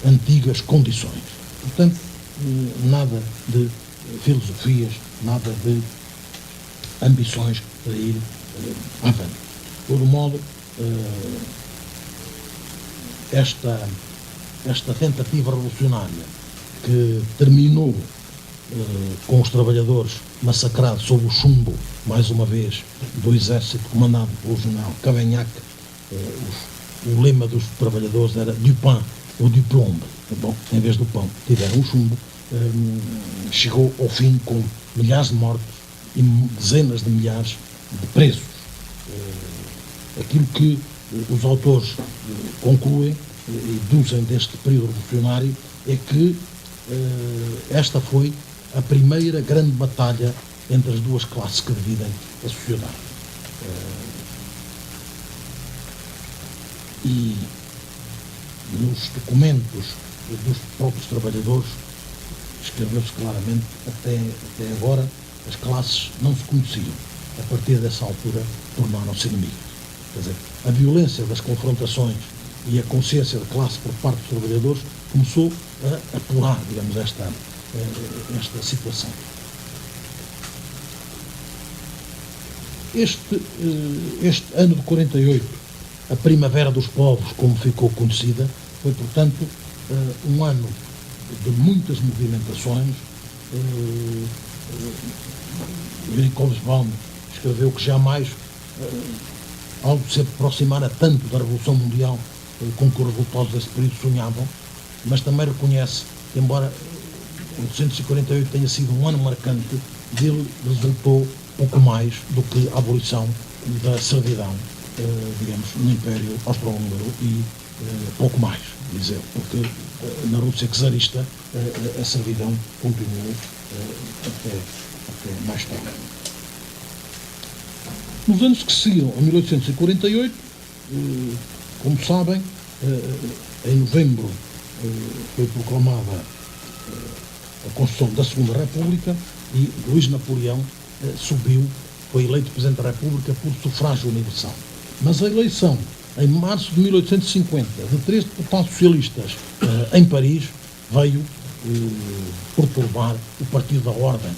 antigas condições. Portanto, nada de filosofias, nada de ambições para ir avante. De todo modo, esta tentativa revolucionária, que terminou com os trabalhadores massacrados sob o chumbo, mais uma vez, do exército comandado pelo general Cavaignac. O lema dos trabalhadores era du pain ou du plomb. Bom, em vez do pão, tiveram o chumbo. Chegou ao fim com milhares de mortos e dezenas de milhares de presos. Aquilo que os autores concluem e deduzem deste período revolucionário é que esta foi a primeira grande batalha entre as duas classes que dividem a sociedade. E nos documentos dos próprios trabalhadores escreveu-se claramente: até agora as classes não se conheciam. A partir dessa altura tornaram-se inimigas. Quer dizer, a violência das confrontações e a consciência de classe por parte dos trabalhadores começou a apurar, digamos, esta situação. Este ano de 48, a Primavera dos Povos, como ficou conhecida, foi, portanto, um ano de muitas movimentações. Erik Hobsbawm escreveu que jamais algo que se aproximara tanto da Revolução Mundial com que os revoltosos desse período sonhavam, mas também reconhece que, embora 1848 tenha sido um ano marcante, dele resultou pouco mais do que a abolição da servidão, digamos, no Império Austro-Húngaro e pouco mais, dizer, porque na Rússia czarista a servidão continuou até mais tarde. Nos anos que seguiram a 1848, como sabem, em novembro foi proclamada a Constituição da Segunda República e Luís Napoleão foi eleito Presidente da República por sufrágio universal. Mas a eleição, em março de 1850, de 3 deputados socialistas em Paris, veio perturbar o Partido da Ordem.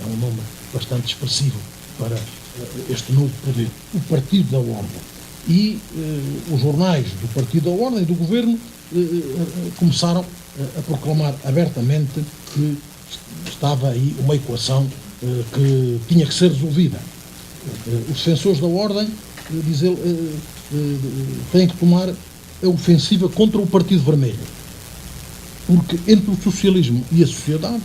É um nome bastante expressivo para este novo poder, o Partido da Ordem. E os jornais do Partido da Ordem e do Governo começaram a proclamar abertamente que estava aí uma equação que tinha que ser resolvida. Os defensores da Ordem têm que tomar a ofensiva contra o Partido Vermelho, porque entre o socialismo e a sociedade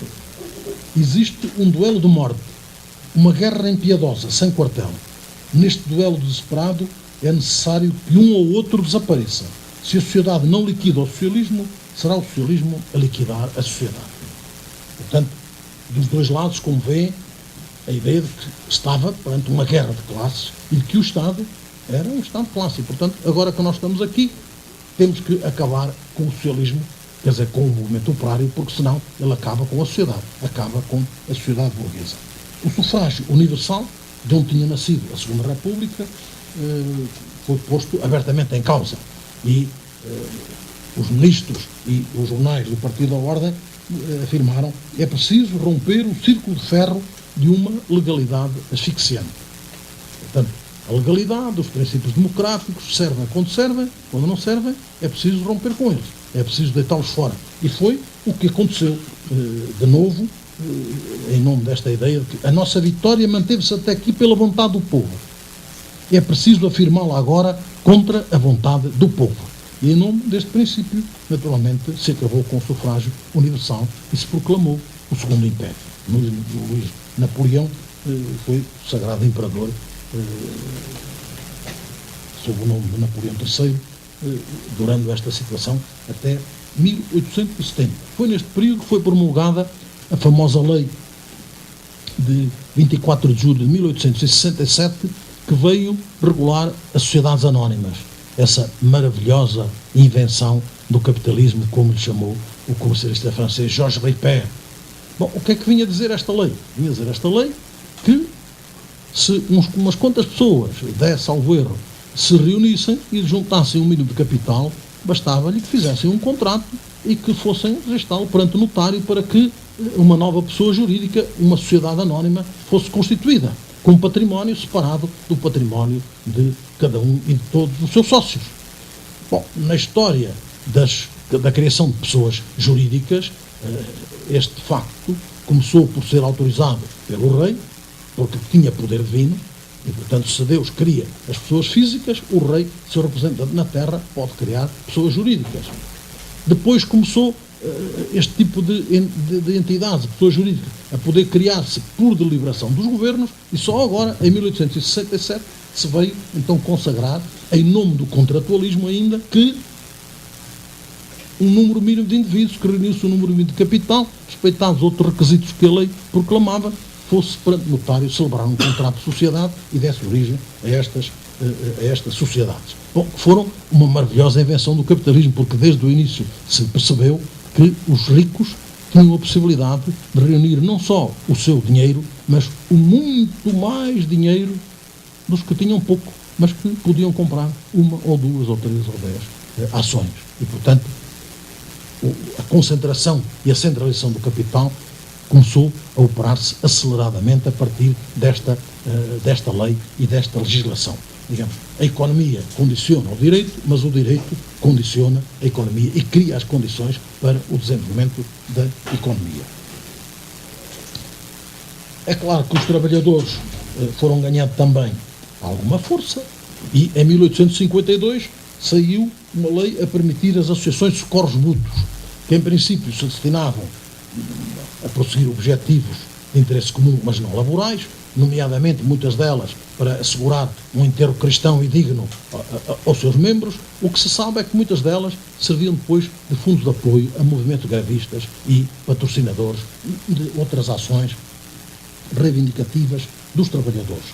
existe um duelo de morte, uma guerra impiedosa, sem quartel. Neste duelo desesperado é necessário que um ou outro desapareça. Se a sociedade não liquida o socialismo, será o socialismo a liquidar a sociedade. Portanto, dos dois lados, como vê, a ideia de que estava perante uma guerra de classes e de que o Estado era um Estado de classe. E, portanto, agora que nós estamos aqui, temos que acabar com o socialismo, quer dizer, com o movimento operário, porque senão ele acaba com a sociedade, acaba com a sociedade burguesa. O sufrágio universal, de onde tinha nascido a Segunda República, foi posto abertamente em causa. E os ministros e os jornais do Partido da Ordem afirmaram que é preciso romper o círculo de ferro de uma legalidade asfixiante. Portanto, a legalidade, os princípios democráticos servem quando servem, quando não servem, é preciso romper com eles, é preciso deitá-los fora. E foi o que aconteceu, de novo, em nome desta ideia de que a nossa vitória manteve-se até aqui pela vontade do povo. É preciso afirmá-la agora contra a vontade do povo. E em nome deste princípio, naturalmente, se acabou com o sufrágio universal e se proclamou o Segundo Império. Luís Napoleão foi sagrado imperador sob o nome de Napoleão III, durante esta situação até 1870. Foi neste período que foi promulgada a famosa lei de 24 de julho de 1867, que veio regular as sociedades anónimas, essa maravilhosa invenção do capitalismo, como lhe chamou o comercialista francês Georges Ripert. Bom, o que é que vinha dizer esta lei? Vinha dizer esta lei que se umas quantas pessoas, 10 salvo erro, se reunissem e juntassem um mínimo de capital, bastava-lhe que fizessem um contrato e que fossem registá-lo perante o notário para que uma nova pessoa jurídica, uma sociedade anónima, fosse constituída, com um património separado do património de cada um e de todos os seus sócios. Bom, na história da criação de pessoas jurídicas, este facto começou por ser autorizado pelo rei, porque tinha poder divino, e, portanto, se Deus cria as pessoas físicas, o rei, seu representante na terra, pode criar pessoas jurídicas. Depois começou este tipo de entidades, de pessoas jurídicas, a poder criar-se por deliberação dos governos, e só agora, em 1867, se veio então consagrar, em nome do contratualismo ainda, que um número mínimo de indivíduos, que reuniu-se um número mínimo de capital, respeitados outros requisitos que a lei proclamava, fosse perante notário celebrar um contrato de sociedade e desse origem a estas sociedades. Bom, que foram uma maravilhosa invenção do capitalismo, porque desde o início se percebeu que os ricos tinham a possibilidade de reunir não só o seu dinheiro, mas o muito mais dinheiro dos que tinham pouco, mas que podiam comprar uma ou duas ou três ou 10 ações. E, portanto, a concentração e a centralização do capital começou a operar-se aceleradamente a partir desta lei e desta legislação. Digamos, a economia condiciona o direito, mas o direito condiciona a economia e cria as condições para o desenvolvimento da economia. É claro que os trabalhadores foram ganhando também alguma força, E em 1852 saiu uma lei a permitir as associações de socorros mútuos, que em princípio se destinavam a prosseguir objetivos de interesse comum, mas não laborais, nomeadamente muitas delas para assegurar um enterro cristão e digno aos seus membros. O que se sabe é que muitas delas serviam depois de fundos de apoio a movimentos grevistas e patrocinadores de outras ações reivindicativas dos trabalhadores.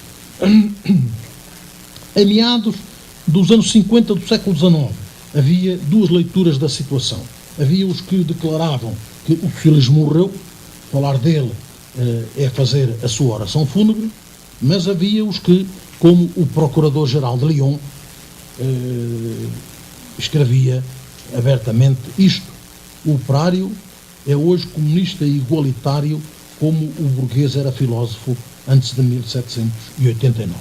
Em meados dos anos 50 do século XIX, havia duas leituras da situação. Havia os que declaravam que o socialismo morreu, falar dele é fazer a sua oração fúnebre, mas havia os que, como o Procurador-Geral de Lyon, escrevia abertamente isto: o operário é hoje comunista e igualitário como o burguês era filósofo antes de 1789.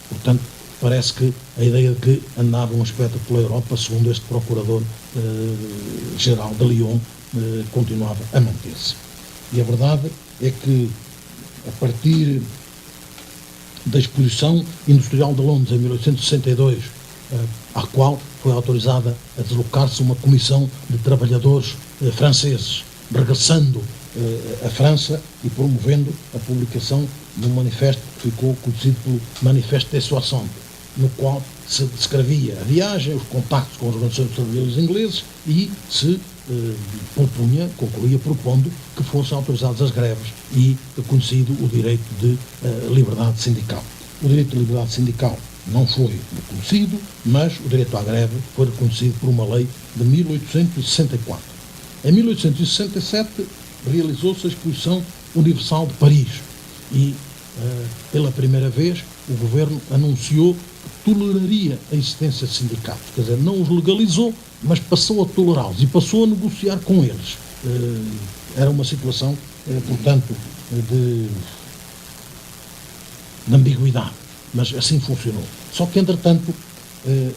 Portanto, parece que a ideia de que andava um espetáculo pela Europa, segundo este Procurador-Geral de Lyon, continuava a manter-se. E a verdade é que, a partir da Exposição Industrial de Londres, em 1862, à qual foi autorizada a deslocar-se uma comissão de trabalhadores franceses, regressando à França e promovendo a publicação de um manifesto que ficou conhecido pelo Manifeste des Soixante, no qual se descrevia a viagem, os contactos com os organizações de trabalhadores ingleses e se concluía propondo que fossem autorizadas as greves e reconhecido o direito de liberdade sindical. O direito de liberdade sindical não foi reconhecido, mas o direito à greve foi reconhecido por uma lei de 1864. Em 1867 realizou-se a Exposição Universal de Paris e, pela primeira vez, o governo anunciou que toleraria a existência de sindicatos. Quer dizer, não os legalizou, mas passou a tolerá-los e passou a negociar com eles. Era uma situação, portanto, de ambiguidade, mas assim funcionou. Só que, entretanto,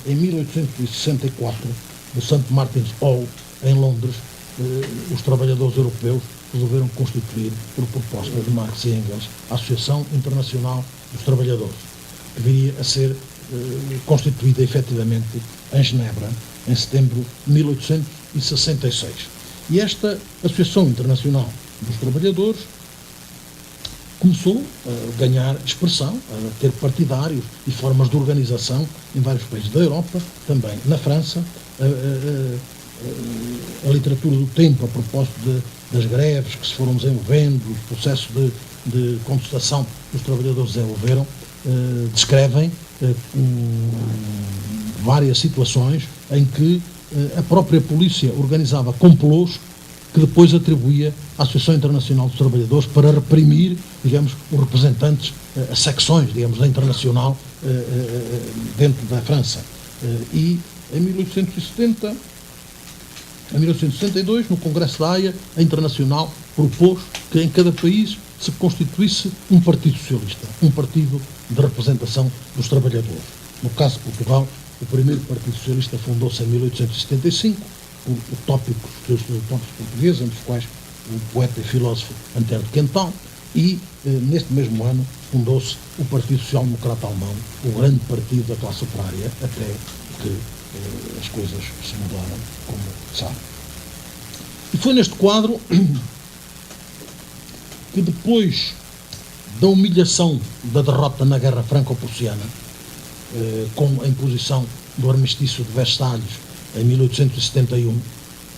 em 1864, no St. Martin's Hall, em Londres, os trabalhadores europeus resolveram constituir, por proposta de Marx e Engels, a Associação Internacional dos Trabalhadores, que viria a ser constituída efetivamente em Genebra, em setembro de 1866. E esta Associação Internacional dos Trabalhadores começou a ganhar expressão, a ter partidários e formas de organização em vários países da Europa, também na França. A literatura do tempo, a propósito das greves que se foram desenvolvendo, os processos de contestação que os trabalhadores desenvolveram, descrevem várias situações em que a própria polícia organizava complôs que depois atribuía à Associação Internacional dos Trabalhadores para reprimir, digamos, os representantes, as secções, digamos, da Internacional dentro da França. E em 1862, no Congresso da Haia, a Internacional propôs que em cada país se constituísse um partido socialista, um partido de representação dos trabalhadores. No caso de Portugal, o primeiro Partido Socialista fundou-se em 1875, por utópicos portugueses, entre os quais o poeta e filósofo Antero de Quental, e neste mesmo ano fundou-se o Partido Social Democrata Alemão, o grande partido da classe operária, até que as coisas se mudaram, como sabe. E foi neste quadro que, depois da humilhação da derrota na Guerra Franco-Prussiana, com a imposição do armistício de Versalhes em 1871,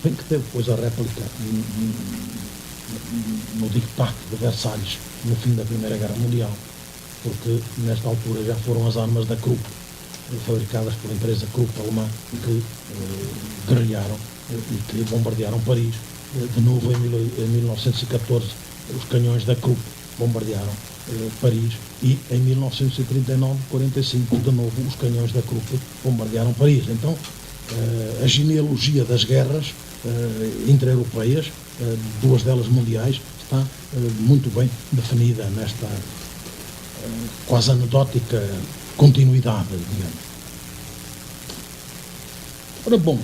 bem que teve depois a réplica no dictato de Versalhes no fim da Primeira Guerra Mundial, porque nesta altura já foram as armas da Krupp, fabricadas pela empresa Krupp alemã, que guerrilharam e que bombardearam Paris. De novo, em 1914, os canhões da Krupp bombardearam Paris, e em 1939-45, de novo, os canhões da Krupp bombardearam Paris. Então, a genealogia das guerras intra-europeias, duas delas mundiais, está muito bem definida nesta quase anedótica continuidade, digamos. Ora bom,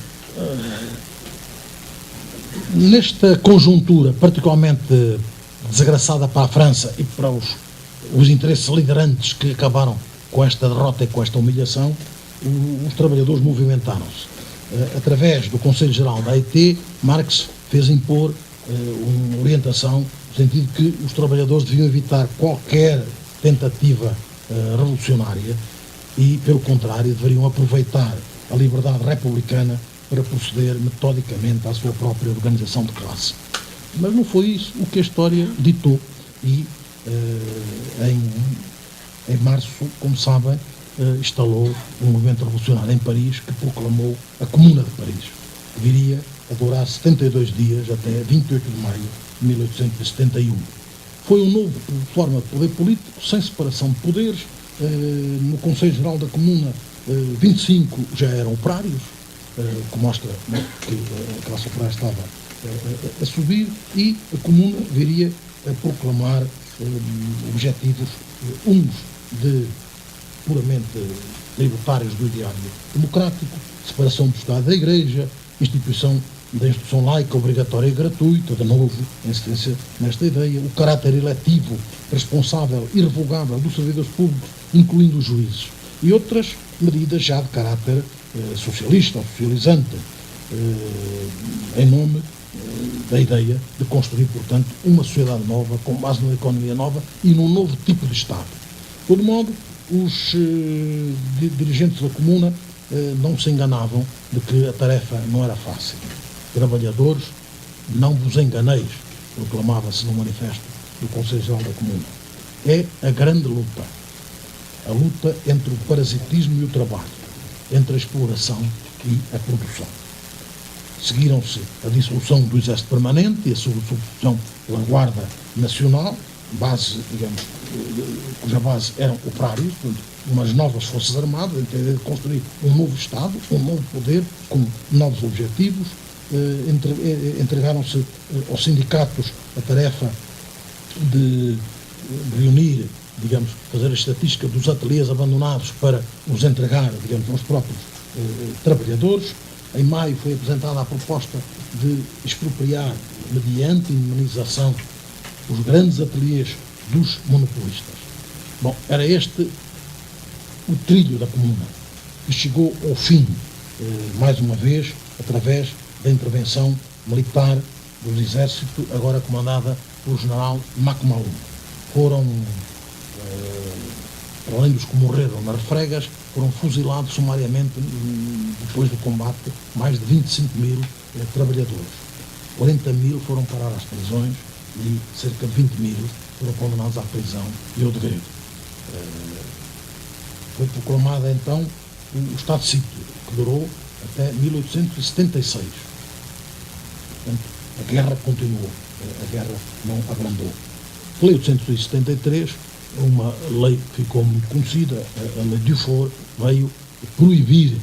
nesta conjuntura particularmente desgraçada para a França e para os interesses liderantes que acabaram com esta derrota e com esta humilhação, os trabalhadores movimentaram-se. Através do Conselho Geral da AIT, Marx fez impor uma orientação no sentido que os trabalhadores deviam evitar qualquer tentativa revolucionária e, pelo contrário, deveriam aproveitar a liberdade republicana para proceder metodicamente à sua própria organização de classe. Mas não foi isso o que a história ditou e em março, como sabem, instalou um movimento revolucionário em Paris que proclamou a Comuna de Paris, que viria a durar 72 dias até 28 de maio de 1871. Foi um novo forma de poder político, sem separação de poderes. No Conselho Geral da Comuna, 25 já eram operários, que mostra que a classe operária estava a subir, e a Comuna viria a proclamar objetivos, uns de puramente tributários do ideário democrático, separação do Estado da Igreja, instituição da instrução laica obrigatória e gratuita, de novo, em insistência nesta ideia, o caráter eletivo, responsável e revogável dos servidores públicos, incluindo os juízes, e outras medidas já de caráter socialista ou socializante, em nome da ideia de construir, portanto, uma sociedade nova, com base numa economia nova e num novo tipo de Estado. De todo modo, os dirigentes da Comuna não se enganavam de que a tarefa não era fácil. Trabalhadores, não vos enganeis, proclamava-se no manifesto do Conselho Geral da Comuna. É a grande luta. A luta entre o parasitismo e o trabalho, entre a exploração e a produção. Seguiram-se a dissolução do Exército Permanente e a sua substituição pela Guarda Nacional, base, digamos, cuja base eram operários, portanto, umas novas forças armadas, a ideia de construir um novo Estado, um novo poder, com novos objetivos. Entregaram-se aos sindicatos a tarefa de reunir, digamos, fazer a estatística dos ateliês abandonados para os entregar, digamos, aos próprios trabalhadores. Em maio foi apresentada a proposta de expropriar, mediante indemnização, os grandes ateliês dos monopolistas. Bom, era este o trilho da Comuna, que chegou ao fim, mais uma vez, através da intervenção militar do Exército, agora comandada pelo general MacMahon. Foram, para além dos que morreram nas refregas, foram fuzilados sumariamente, depois do combate, mais de 25 mil trabalhadores. 40 mil foram parar às prisões e cerca de 20 mil foram condenados à prisão e ao degredo. Foi proclamada então o estado de sítio, que durou até 1876. Portanto, a guerra continuou, a guerra não abrandou. Em 1873, uma lei que ficou muito conhecida, a Lei Dufour, veio proibir,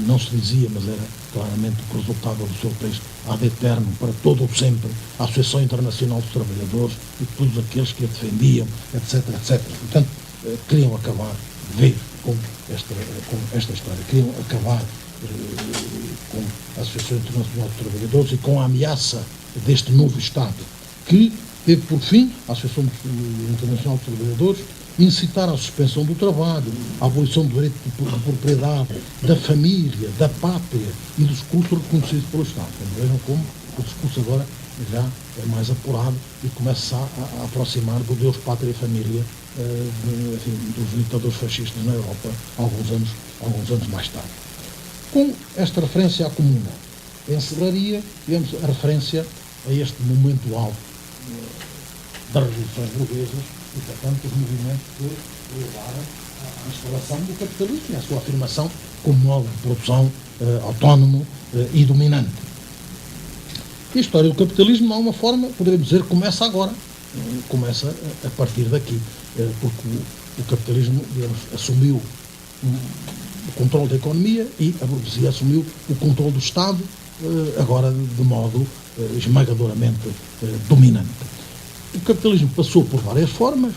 não se dizia, mas era claramente o que resultava do seu texto, ad eterno, para todo ou sempre, a Associação Internacional dos Trabalhadores e todos aqueles que a defendiam, etc, etc. Portanto, queriam acabar de vez com esta história, queriam acabar com a Associação Internacional dos Trabalhadores e com a ameaça deste novo Estado, que teve por fim, a Associação Internacional dos Trabalhadores, incitar à suspensão do trabalho, à abolição do direito de propriedade, da família, da pátria e dos cultos reconhecidos pelo Estado. Então, vejam como o discurso agora já é mais apurado e começa a aproximar do Deus, pátria e família, dos ditadores fascistas na Europa, alguns anos mais tarde. Com esta referência à Comuna, encerraria, digamos, a referência a este momento alto das revoluções burguesas e, portanto, os movimentos que levaram à instalação do capitalismo e à sua afirmação como modo de produção autónomo e dominante. E a história do capitalismo, de alguma forma, poderíamos dizer, começa agora, começa a partir daqui, porque o capitalismo, digamos, assumiu o controle da economia e a burguesia assumiu o controle do Estado, agora de modo esmagadoramente dominante. O capitalismo passou por várias formas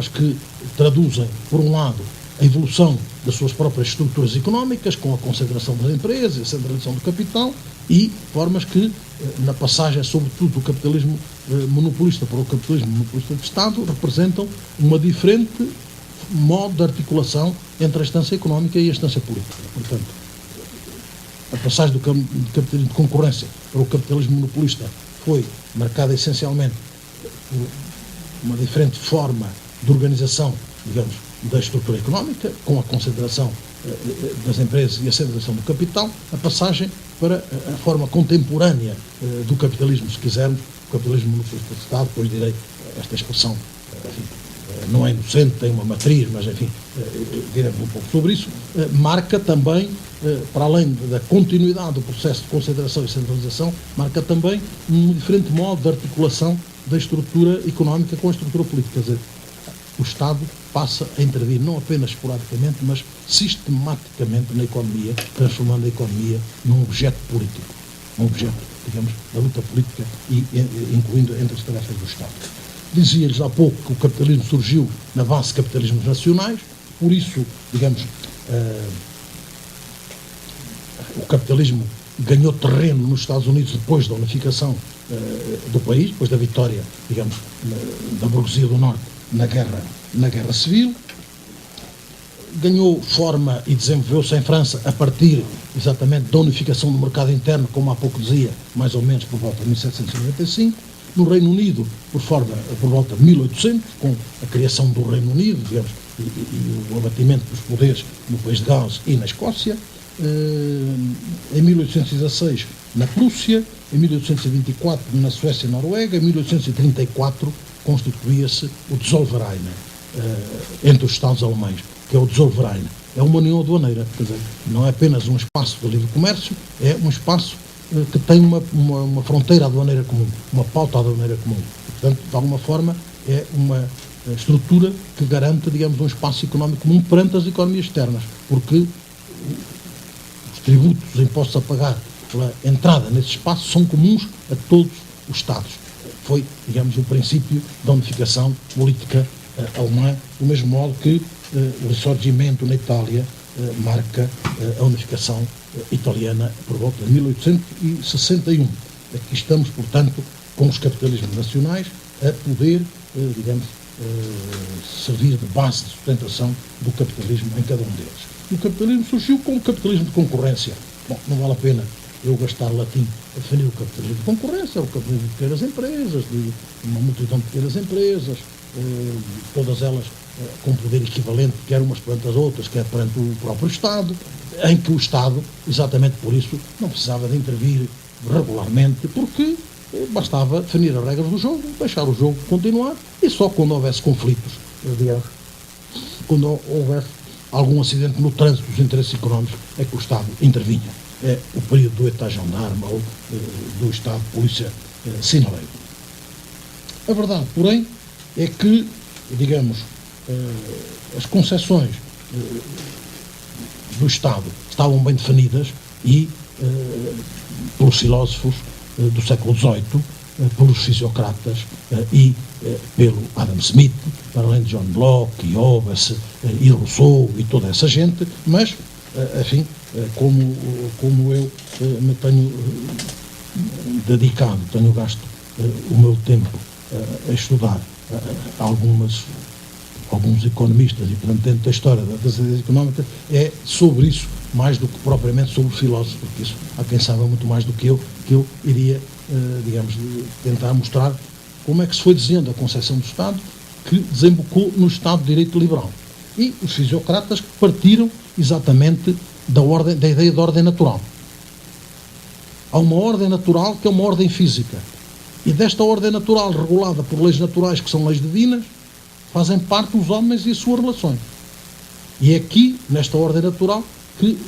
que traduzem, por um lado, a evolução das suas próprias estruturas económicas, com a concentração das empresas, a centralização do capital, e formas que, na passagem, sobretudo, do capitalismo monopolista para o capitalismo monopolista de Estado, representam uma diferente modo de articulação entre a instância económica e a instância política. Portanto, a passagem do capitalismo de concorrência para o capitalismo monopolista foi marcada essencialmente por uma diferente forma de organização, digamos, da estrutura económica, com a concentração das empresas e a centralização do capital. A passagem para a forma contemporânea do capitalismo, se quisermos, o capitalismo monopolista de Estado, depois direi esta expressão, enfim, não é inocente, tem uma matriz, mas enfim, diremos um pouco sobre isso, marca também, para além da continuidade do processo de concentração e centralização, marca também um diferente modo de articulação da estrutura económica com a estrutura política. Quer dizer, o Estado passa a intervir não apenas esporadicamente, mas sistematicamente na economia, transformando a economia num objeto político, um objeto, digamos, da luta política e incluindo entre as tarefas do Estado. Dizia-lhes há pouco que o capitalismo surgiu na base de capitalismos nacionais, por isso, digamos, o capitalismo ganhou terreno nos Estados Unidos depois da unificação do país, depois da vitória, digamos, da burguesia do Norte na guerra civil. Ganhou forma e desenvolveu-se em França a partir exatamente da unificação do mercado interno, como há pouco dizia, mais ou menos por volta de 1795. No Reino Unido, por volta de 1800, com a criação do Reino Unido, digamos, e o abatimento dos poderes no país de Gales e na Escócia. Em 1816 na Prússia, em 1824 na Suécia e Noruega, em 1834 constituía-se o Zollverein entre os Estados alemães, que é o Zollverein. É uma união aduaneira, quer dizer, não é apenas um espaço de livre comércio, é um espaço que tem uma fronteira aduaneira comum, uma pauta aduaneira comum. Portanto, de alguma forma, é uma estrutura que garante, digamos, um espaço económico comum perante as economias externas, porque os tributos, os impostos a pagar pela entrada nesse espaço são comuns a todos os Estados. Foi, digamos, o princípio da unificação política alemã, do mesmo modo que o Risorgimento na Itália marca a unificação italiana por volta de 1861. Aqui estamos, portanto, com os capitalismos nacionais a poder, digamos, servir de base de sustentação do capitalismo em cada um deles. E o capitalismo surgiu como capitalismo de concorrência. Bom, não vale a pena eu gastar latim a definir o capitalismo de concorrência, é o capitalismo de pequenas empresas, de uma multidão de pequenas empresas, todas elas com poder equivalente, quer umas perante as outras, quer perante o próprio Estado, em que o Estado, exatamente por isso, não precisava de intervir regularmente, porque bastava definir as regras do jogo, deixar o jogo continuar, e só quando houvesse conflitos, digamos, quando houvesse algum acidente no trânsito dos interesses económicos, é que o Estado intervinha. É o período do État gendarme ou do Estado de Polícia Sinaleiro. A verdade, porém, é que, digamos, as concessões do Estado estavam bem definidas e, pelos filósofos do século XVIII, pelos fisiocratas e pelo Adam Smith, para além de John Locke e Hobbes e Rousseau e toda essa gente, mas, enfim, como eu me tenho dedicado, tenho gasto o meu tempo a estudar alguns economistas e, portanto, dentro da história das ideias económicas, é sobre isso, mais do que propriamente sobre o filósofo, porque isso há quem saiba muito mais do que eu iria, digamos, tentar mostrar como é que se foi desenhando a concepção do Estado, que desembocou no Estado de Direito Liberal. E os fisiocratas que partiram exatamente da ideia de ordem natural. Há uma ordem natural que é uma ordem física. E desta ordem natural, regulada por leis naturais, que são leis divinas, fazem parte os homens e as suas relações. E é aqui, nesta ordem natural, que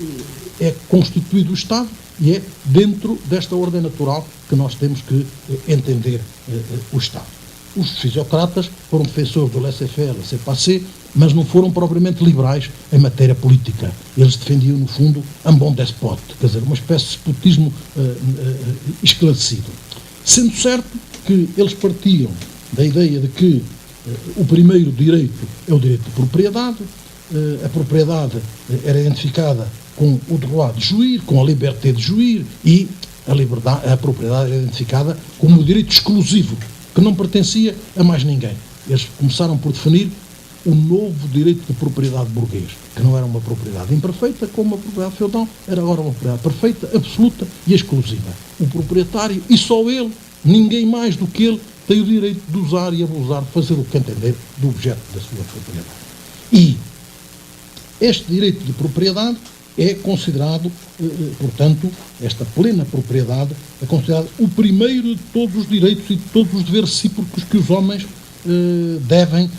é constituído o Estado, e é dentro desta ordem natural que nós temos que entender o Estado. Os fisiocratas foram defensores do laissez-faire, laissez-passer, mas não foram propriamente liberais em matéria política. Eles defendiam, no fundo, un bon despote, quer dizer, uma espécie de despotismo esclarecido. Sendo certo que eles partiam da ideia de que o primeiro direito é o direito de propriedade, a propriedade era identificada com o droit de jouir, com a liberté de jouir, e a propriedade era identificada como o direito exclusivo, que não pertencia a mais ninguém. Eles começaram por definir o novo direito de propriedade burguês, que não era uma propriedade imperfeita, como uma propriedade feudal, era agora uma propriedade perfeita, absoluta e exclusiva. O proprietário, e só ele, ninguém mais do que ele, tem o direito de usar e abusar, de fazer o que entender do objeto da sua propriedade. E este direito de propriedade é considerado, portanto, esta plena propriedade é considerado o primeiro de todos os direitos e de todos os deveres recíprocos que os homens devem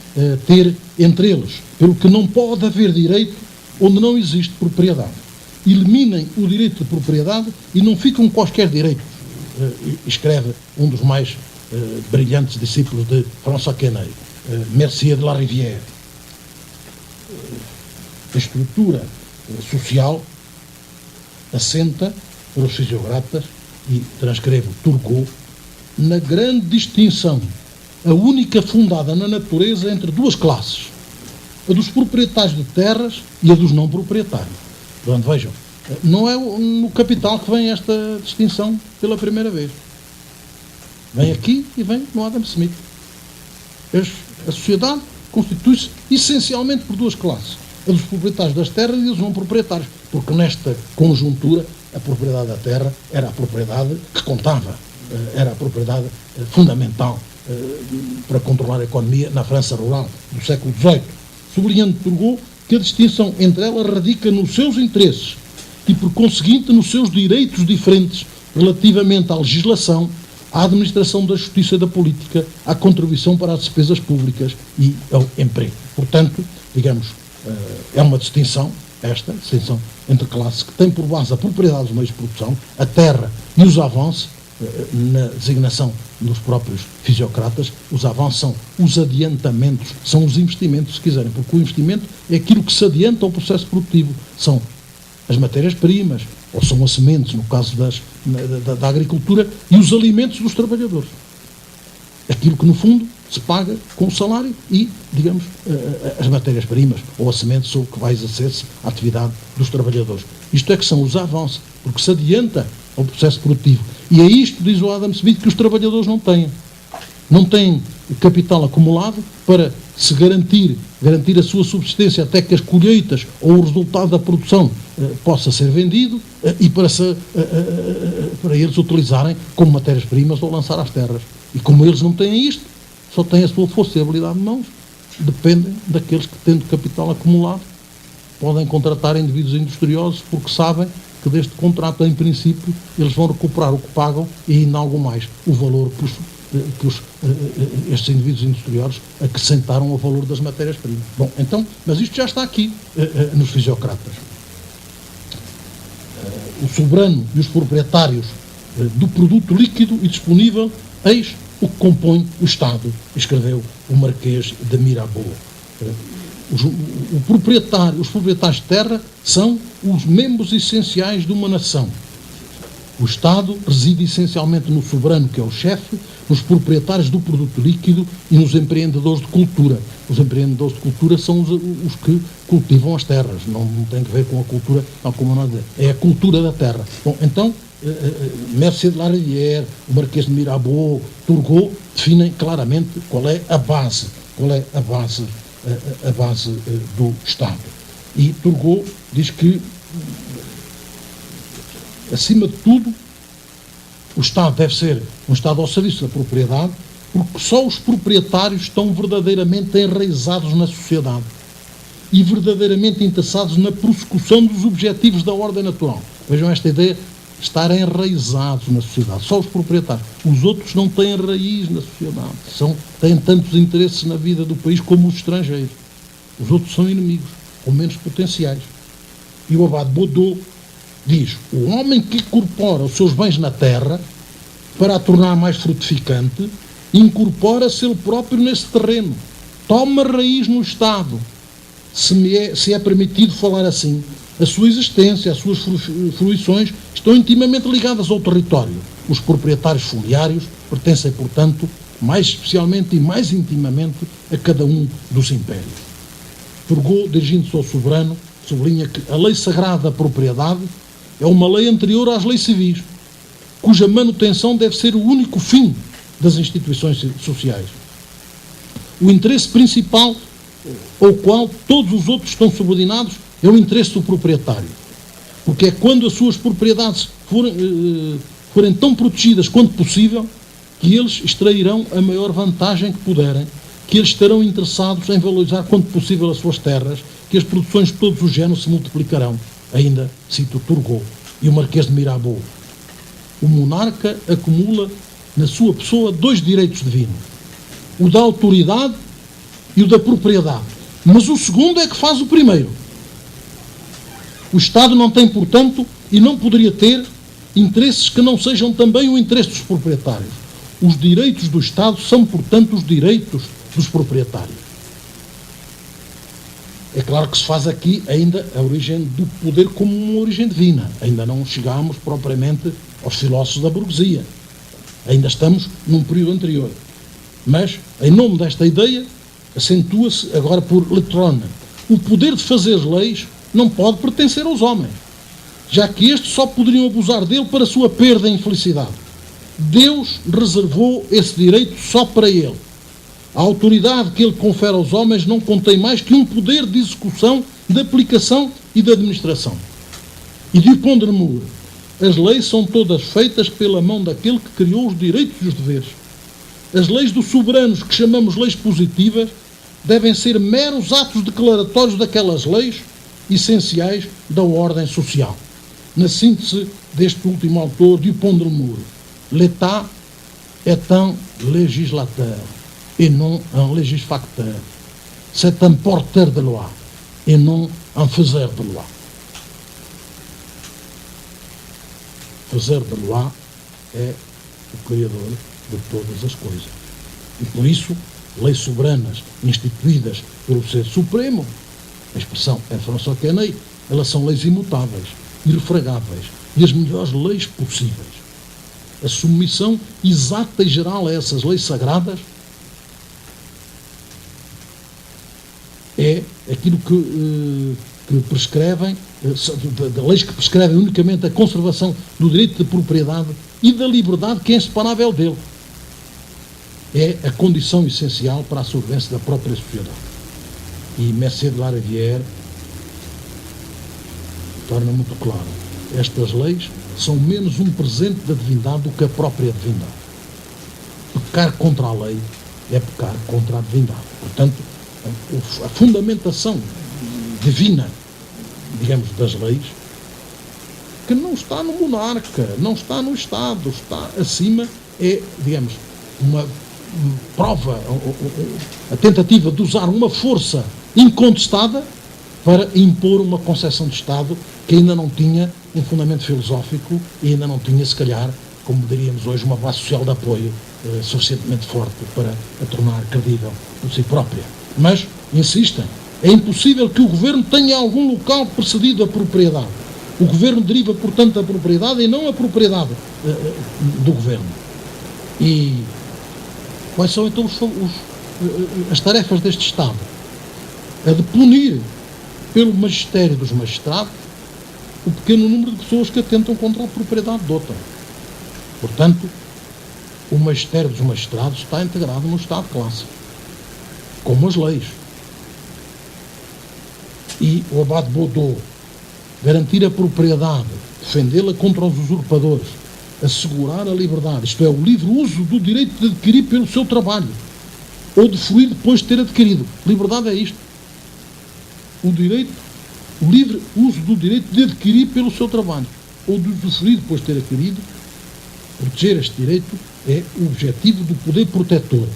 ter entre eles, pelo que não pode haver direito onde não existe propriedade. Eliminem o direito de propriedade e não ficam quaisquer direitos, escreve um dos mais brilhantes discípulos de François Quesnay, Mercier de la Rivière. A estrutura social assenta para os fisiocratas, e transcrevo Turgot, na grande distinção, a única fundada na natureza entre duas classes, a dos proprietários de terras e a dos não proprietários. Portanto, vejam, não é no Capital que vem esta distinção pela primeira vez. Vem aqui e vem no Adam Smith. A sociedade constitui-se essencialmente por duas classes, a dos proprietários das terras e a dos não proprietários, porque nesta conjuntura a propriedade da terra era a propriedade que contava, era a propriedade fundamental para controlar a economia na França rural do século XVIII. Sublinhando Turgot que a distinção entre elas radica nos seus interesses e, por conseguinte, nos seus direitos diferentes relativamente à legislação, à administração da justiça e da política, à contribuição para as despesas públicas e ao emprego. Portanto, digamos, é uma distinção, esta distinção entre classes, que tem por base a propriedade dos meios de produção, a terra e os avanços, na designação dos próprios fisiocratas. Os avanços são os adiantamentos, são os investimentos, se quiserem, porque o investimento é aquilo que se adianta ao processo produtivo, são as matérias-primas, ou são as sementes, no caso da agricultura, e os alimentos dos trabalhadores. Aquilo que, no fundo, se paga com o salário e, digamos, as matérias-primas, ou a semente sobre que vai exercer-se a atividade dos trabalhadores. Isto é que são os avanços, porque se adianta ao processo produtivo. E é isto, diz o Adam Smith, que os trabalhadores não têm. Não têm capital acumulado para se garantir a sua subsistência até que as colheitas ou o resultado da produção possa ser vendido e para eles utilizarem como matérias-primas ou lançar às terras. E como eles não têm isto, só têm a sua força e habilidade de mãos, dependem daqueles que, tendo capital acumulado, podem contratar indivíduos industriosos porque sabem que deste contrato, em princípio, eles vão recuperar o que pagam e ainda algo mais, o valor que estes indivíduos industriosos acrescentaram ao valor das matérias-primas. Bom, então, mas isto já está aqui nos fisiocratas. O soberano e os proprietários do produto líquido e disponível, eis o que compõe o Estado, escreveu o Marquês de Mirabeau. Os proprietários de terra são os membros essenciais de uma nação. O Estado reside essencialmente no soberano, que é o chefe, nos proprietários do produto líquido e nos empreendedores de cultura. Os empreendedores de cultura são os que cultivam as terras, não tem a ver com a cultura, tal como nós dizemos, é a cultura da terra. Bom, então, Mercier de la Rivière, o Marquês de Mirabeau, Turgot, definem claramente qual é a base do Estado. E Turgot diz que, acima de tudo, o Estado deve ser um Estado ao serviço da propriedade, porque só os proprietários estão verdadeiramente enraizados na sociedade e verdadeiramente interessados na prossecução dos objetivos da ordem natural. Vejam esta ideia, estar enraizados na sociedade. Só os proprietários. Os outros não têm raiz na sociedade. Têm tantos interesses na vida do país como os estrangeiros. Os outros são inimigos, ou menos potenciais. E o abade Baudot diz: o homem que incorpora os seus bens na terra para a tornar mais frutificante, incorpora-se ele próprio nesse terreno. Toma raiz no Estado. Se é permitido falar assim, a sua existência, as suas fruições estão intimamente ligadas ao território. Os proprietários foliários pertencem, portanto, mais especialmente e mais intimamente a cada um dos impérios. Turgot, dirigindo-se ao soberano, sublinha que a lei sagrada da propriedade é uma lei anterior às leis civis, cuja manutenção deve ser o único fim das instituições sociais. O interesse principal ao qual todos os outros estão subordinados é o interesse do proprietário. Porque é quando as suas propriedades forem tão protegidas quanto possível que eles extrairão a maior vantagem que puderem, que eles estarão interessados em valorizar quanto possível as suas terras, que as produções de todos os géneros se multiplicarão. Ainda cito Turgot e o Marquês de Mirabeau. O monarca acumula na sua pessoa 2 direitos divinos, o da autoridade e o da propriedade. Mas o segundo é que faz o primeiro. O Estado não tem, portanto, e não poderia ter, interesses que não sejam também o interesse dos proprietários. Os direitos do Estado são, portanto, os direitos dos proprietários. É claro que se faz aqui ainda a origem do poder como uma origem divina. Ainda não chegámos propriamente aos filósofos da burguesia. Ainda estamos num período anterior. Mas, em nome desta ideia, acentua-se agora por Letrone. O poder de fazer leis não pode pertencer aos homens, já que estes só poderiam abusar dele para a sua perda e infelicidade. Deus reservou esse direito só para ele. A autoridade que ele confere aos homens não contém mais que um poder de execução, de aplicação e de administração. E Dupont de Nemours, as leis são todas feitas pela mão daquele que criou os direitos e os deveres. As leis dos soberanos, que chamamos leis positivas, devem ser meros atos declaratórios daquelas leis essenciais da ordem social. Na síntese deste último autor, Dupont de Nemours, l'État est un législateur et non un légisfacteur. C'est un porteur de loi et non un faiseur de loi. Fazer de loi é o criador de todas as coisas. E por isso, leis soberanas instituídas pelo Ser Supremo, a expressão é François Quesnay, elas são leis imutáveis, irrefragáveis e as melhores leis possíveis. A submissão exata e geral a essas leis sagradas é aquilo que prescrevem, de leis que prescrevem unicamente a conservação do direito de propriedade e da liberdade que é inseparável dele. É a condição essencial para a sobrevivência da própria sociedade. E Messier de la Rivière torna muito claro: estas leis são menos um presente da divindade do que a própria divindade. Pecar contra a lei é pecar contra a divindade. Portanto, a fundamentação divina, digamos, das leis, que não está no monarca, não está no Estado, está acima, é, digamos, uma prova, a tentativa de usar uma força incontestada para impor uma concepção de Estado que ainda não tinha um fundamento filosófico e ainda não tinha, se calhar, como diríamos hoje, uma base social de apoio suficientemente forte para a tornar credível por si própria. Mas, insistem, é impossível que o governo tenha algum local precedido a propriedade. O governo deriva, portanto, da propriedade e não a propriedade do governo. E quais são, então, as tarefas deste Estado? A de punir, pelo magistério dos magistrados, o pequeno número de pessoas que atentam contra a propriedade de outra. Portanto, o magistério dos magistrados está integrado no Estado clássico, como as leis. E o abade Baudot, garantir a propriedade, defendê-la contra os usurpadores, assegurar a liberdade, isto é, o livre uso do direito de adquirir pelo seu trabalho, ou de fruir depois de ter adquirido. Liberdade é isto. O livre uso do direito de adquirir pelo seu trabalho, ou de usufruir depois de ter adquirido. Proteger este direito é o objetivo do poder protetor.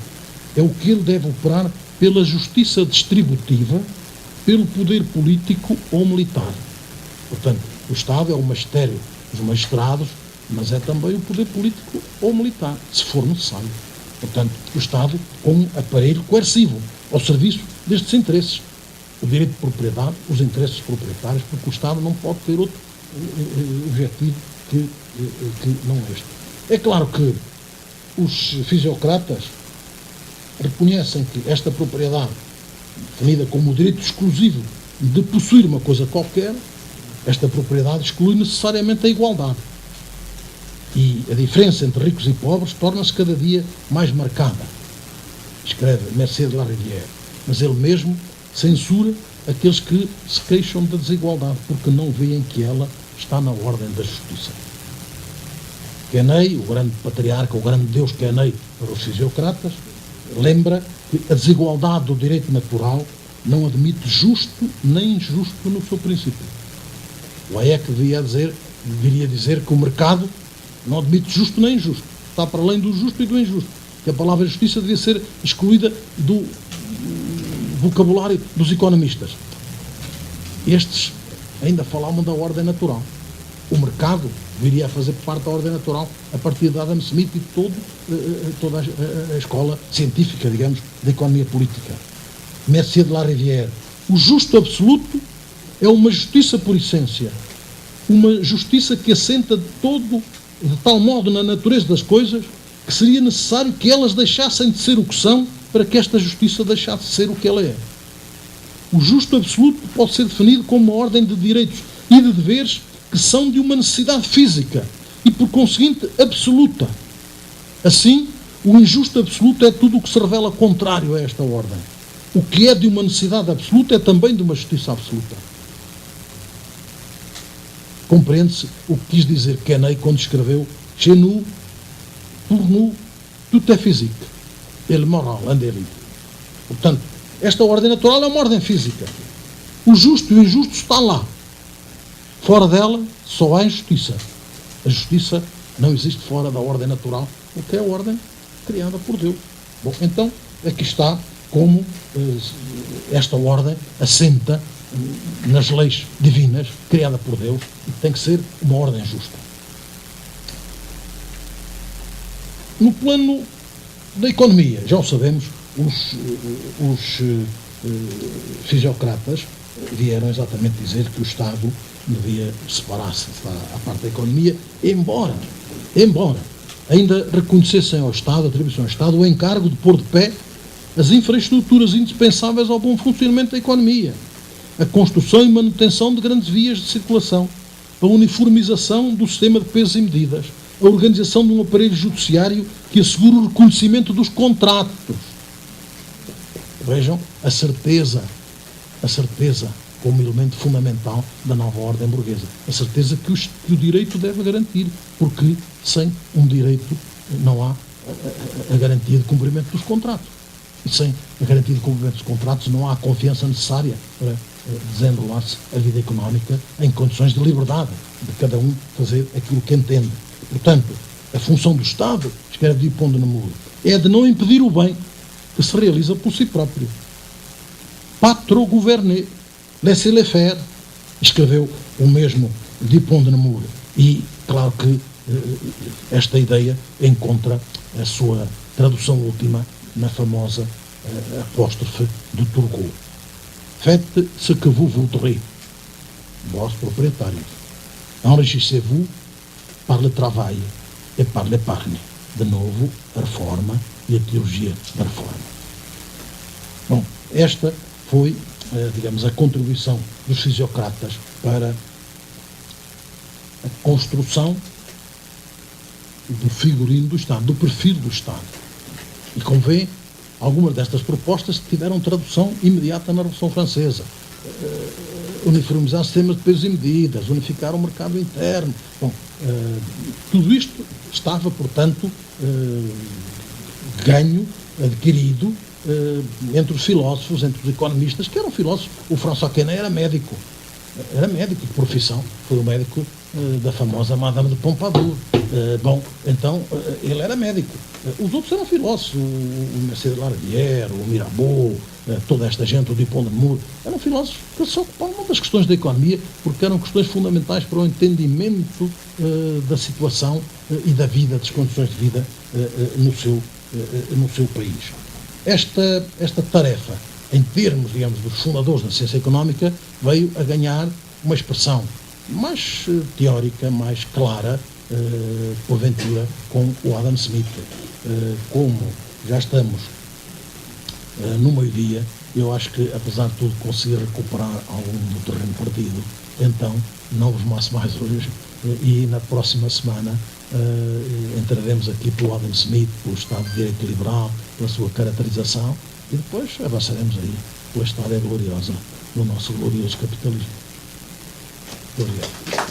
É o que ele deve operar pela justiça distributiva, pelo poder político ou militar. Portanto, o Estado é o magistério dos magistrados, mas é também o poder político ou militar, se for necessário. Portanto, o Estado como aparelho coercivo, ao serviço destes interesses. O direito de propriedade, os interesses proprietários, porque o Estado não pode ter outro objetivo que não este. É claro que os fisiocratas reconhecem que esta propriedade, definida como o direito exclusivo de possuir uma coisa qualquer, esta propriedade exclui necessariamente a igualdade. E a diferença entre ricos e pobres torna-se cada dia mais marcada, escreve Messier de la Rivière. Mas ele mesmo censura aqueles que se queixam da desigualdade, porque não veem que ela está na ordem da justiça. Quenei, o grande patriarca, o grande Deus Quenei para os fisiocratas, lembra que a desigualdade do direito natural não admite justo nem injusto no seu princípio. O Hayek viria dizer que o mercado não admite justo nem injusto. Está para além do justo e do injusto. Que a palavra justiça devia ser excluída do vocabulário dos economistas. Estes ainda falavam da ordem natural. O mercado viria a fazer parte da ordem natural a partir de Adam Smith e de toda a escola científica, digamos, da economia política. Mercier de la Rivière. O justo absoluto é uma justiça por essência. Uma justiça que assenta de tal modo na natureza das coisas que seria necessário que elas deixassem de ser o que são para que esta justiça deixasse de ser o que ela é. O justo absoluto pode ser definido como uma ordem de direitos e de deveres que são de uma necessidade física e, por conseguinte, absoluta. Assim, o injusto absoluto é tudo o que se revela contrário a esta ordem. O que é de uma necessidade absoluta é também de uma justiça absoluta. Compreende-se o que quis dizer Quenei quando escreveu Chez nous, pour nous, tout est physique. Et le moral, Anderly. Portanto, esta ordem natural é uma ordem física. O justo e o injusto está lá. Fora dela, só há injustiça. A justiça não existe fora da ordem natural, porque é a ordem criada por Deus. Bom, então, aqui está como esta ordem assenta nas leis divinas, criada por Deus, e tem que ser uma ordem justa. No plano da economia, já o sabemos, os fisiocratas vieram exatamente dizer que o Estado devia separar-se à parte da economia, embora ainda reconhecessem ao Estado, atribuição ao Estado, o encargo de pôr de pé as infraestruturas indispensáveis ao bom funcionamento da economia, a construção e manutenção de grandes vias de circulação, a uniformização do sistema de pesos e medidas, a organização de um aparelho judiciário que assegure o reconhecimento dos contratos. Vejam a certeza como elemento fundamental da nova ordem burguesa. A certeza que o direito deve garantir, porque sem um direito não há a garantia de cumprimento dos contratos. E sem a garantia de cumprimento dos contratos não há a confiança necessária para desenrolar-se a vida económica em condições de liberdade, de cada um fazer aquilo que entende. Portanto, a função do Estado, escreve Dupont de Nemours, é de não impedir o bem que se realiza por si próprio. Pas trop gouverner, laissez-les faire, escreveu o mesmo Dupont de Nemours. E, claro que esta ideia encontra a sua tradução última na famosa apóstrofe do Turgot. Faites ce que vous voudrez, vós proprietários. Enrichissez-vous par le travail et par l'épargne. De novo, a reforma e a teologia da reforma. Bom, esta foi, digamos, a contribuição dos fisiocratas para a construção do figurino do Estado, do perfil do Estado. E como vê, algumas destas propostas tiveram tradução imediata na Revolução Francesa. Uniformizar sistemas de pesos e medidas, unificar o mercado interno. Bom, tudo isto estava, portanto, ganho, adquirido entre os filósofos, entre os economistas, que eram filósofos. O François Quesnay era médico de profissão, foi o médico da famosa Madame de Pompadour. Bom, então, ele era médico. Os outros eram filósofos, o Mercier de la Rivière, o Mirabeau, toda esta gente, o Dupont de Nemours, eram filósofos que se ocupavam das questões da economia, porque eram questões fundamentais para o entendimento da situação e da vida, das condições de vida no seu país. Esta tarefa, em termos, digamos, dos fundadores da ciência económica, veio a ganhar uma expressão mais teórica, mais clara, porventura, com o Adam Smith. Como já estamos no meio-dia, eu acho que, apesar de tudo, consegui recuperar algum do terreno perdido. Então, não vos maço mais hoje, e na próxima semana entraremos aqui pelo Adam Smith, pelo Estado de Direito Liberal, pela sua caracterização, E depois avançaremos aí pela história gloriosa do nosso glorioso capitalismo. Muito obrigado.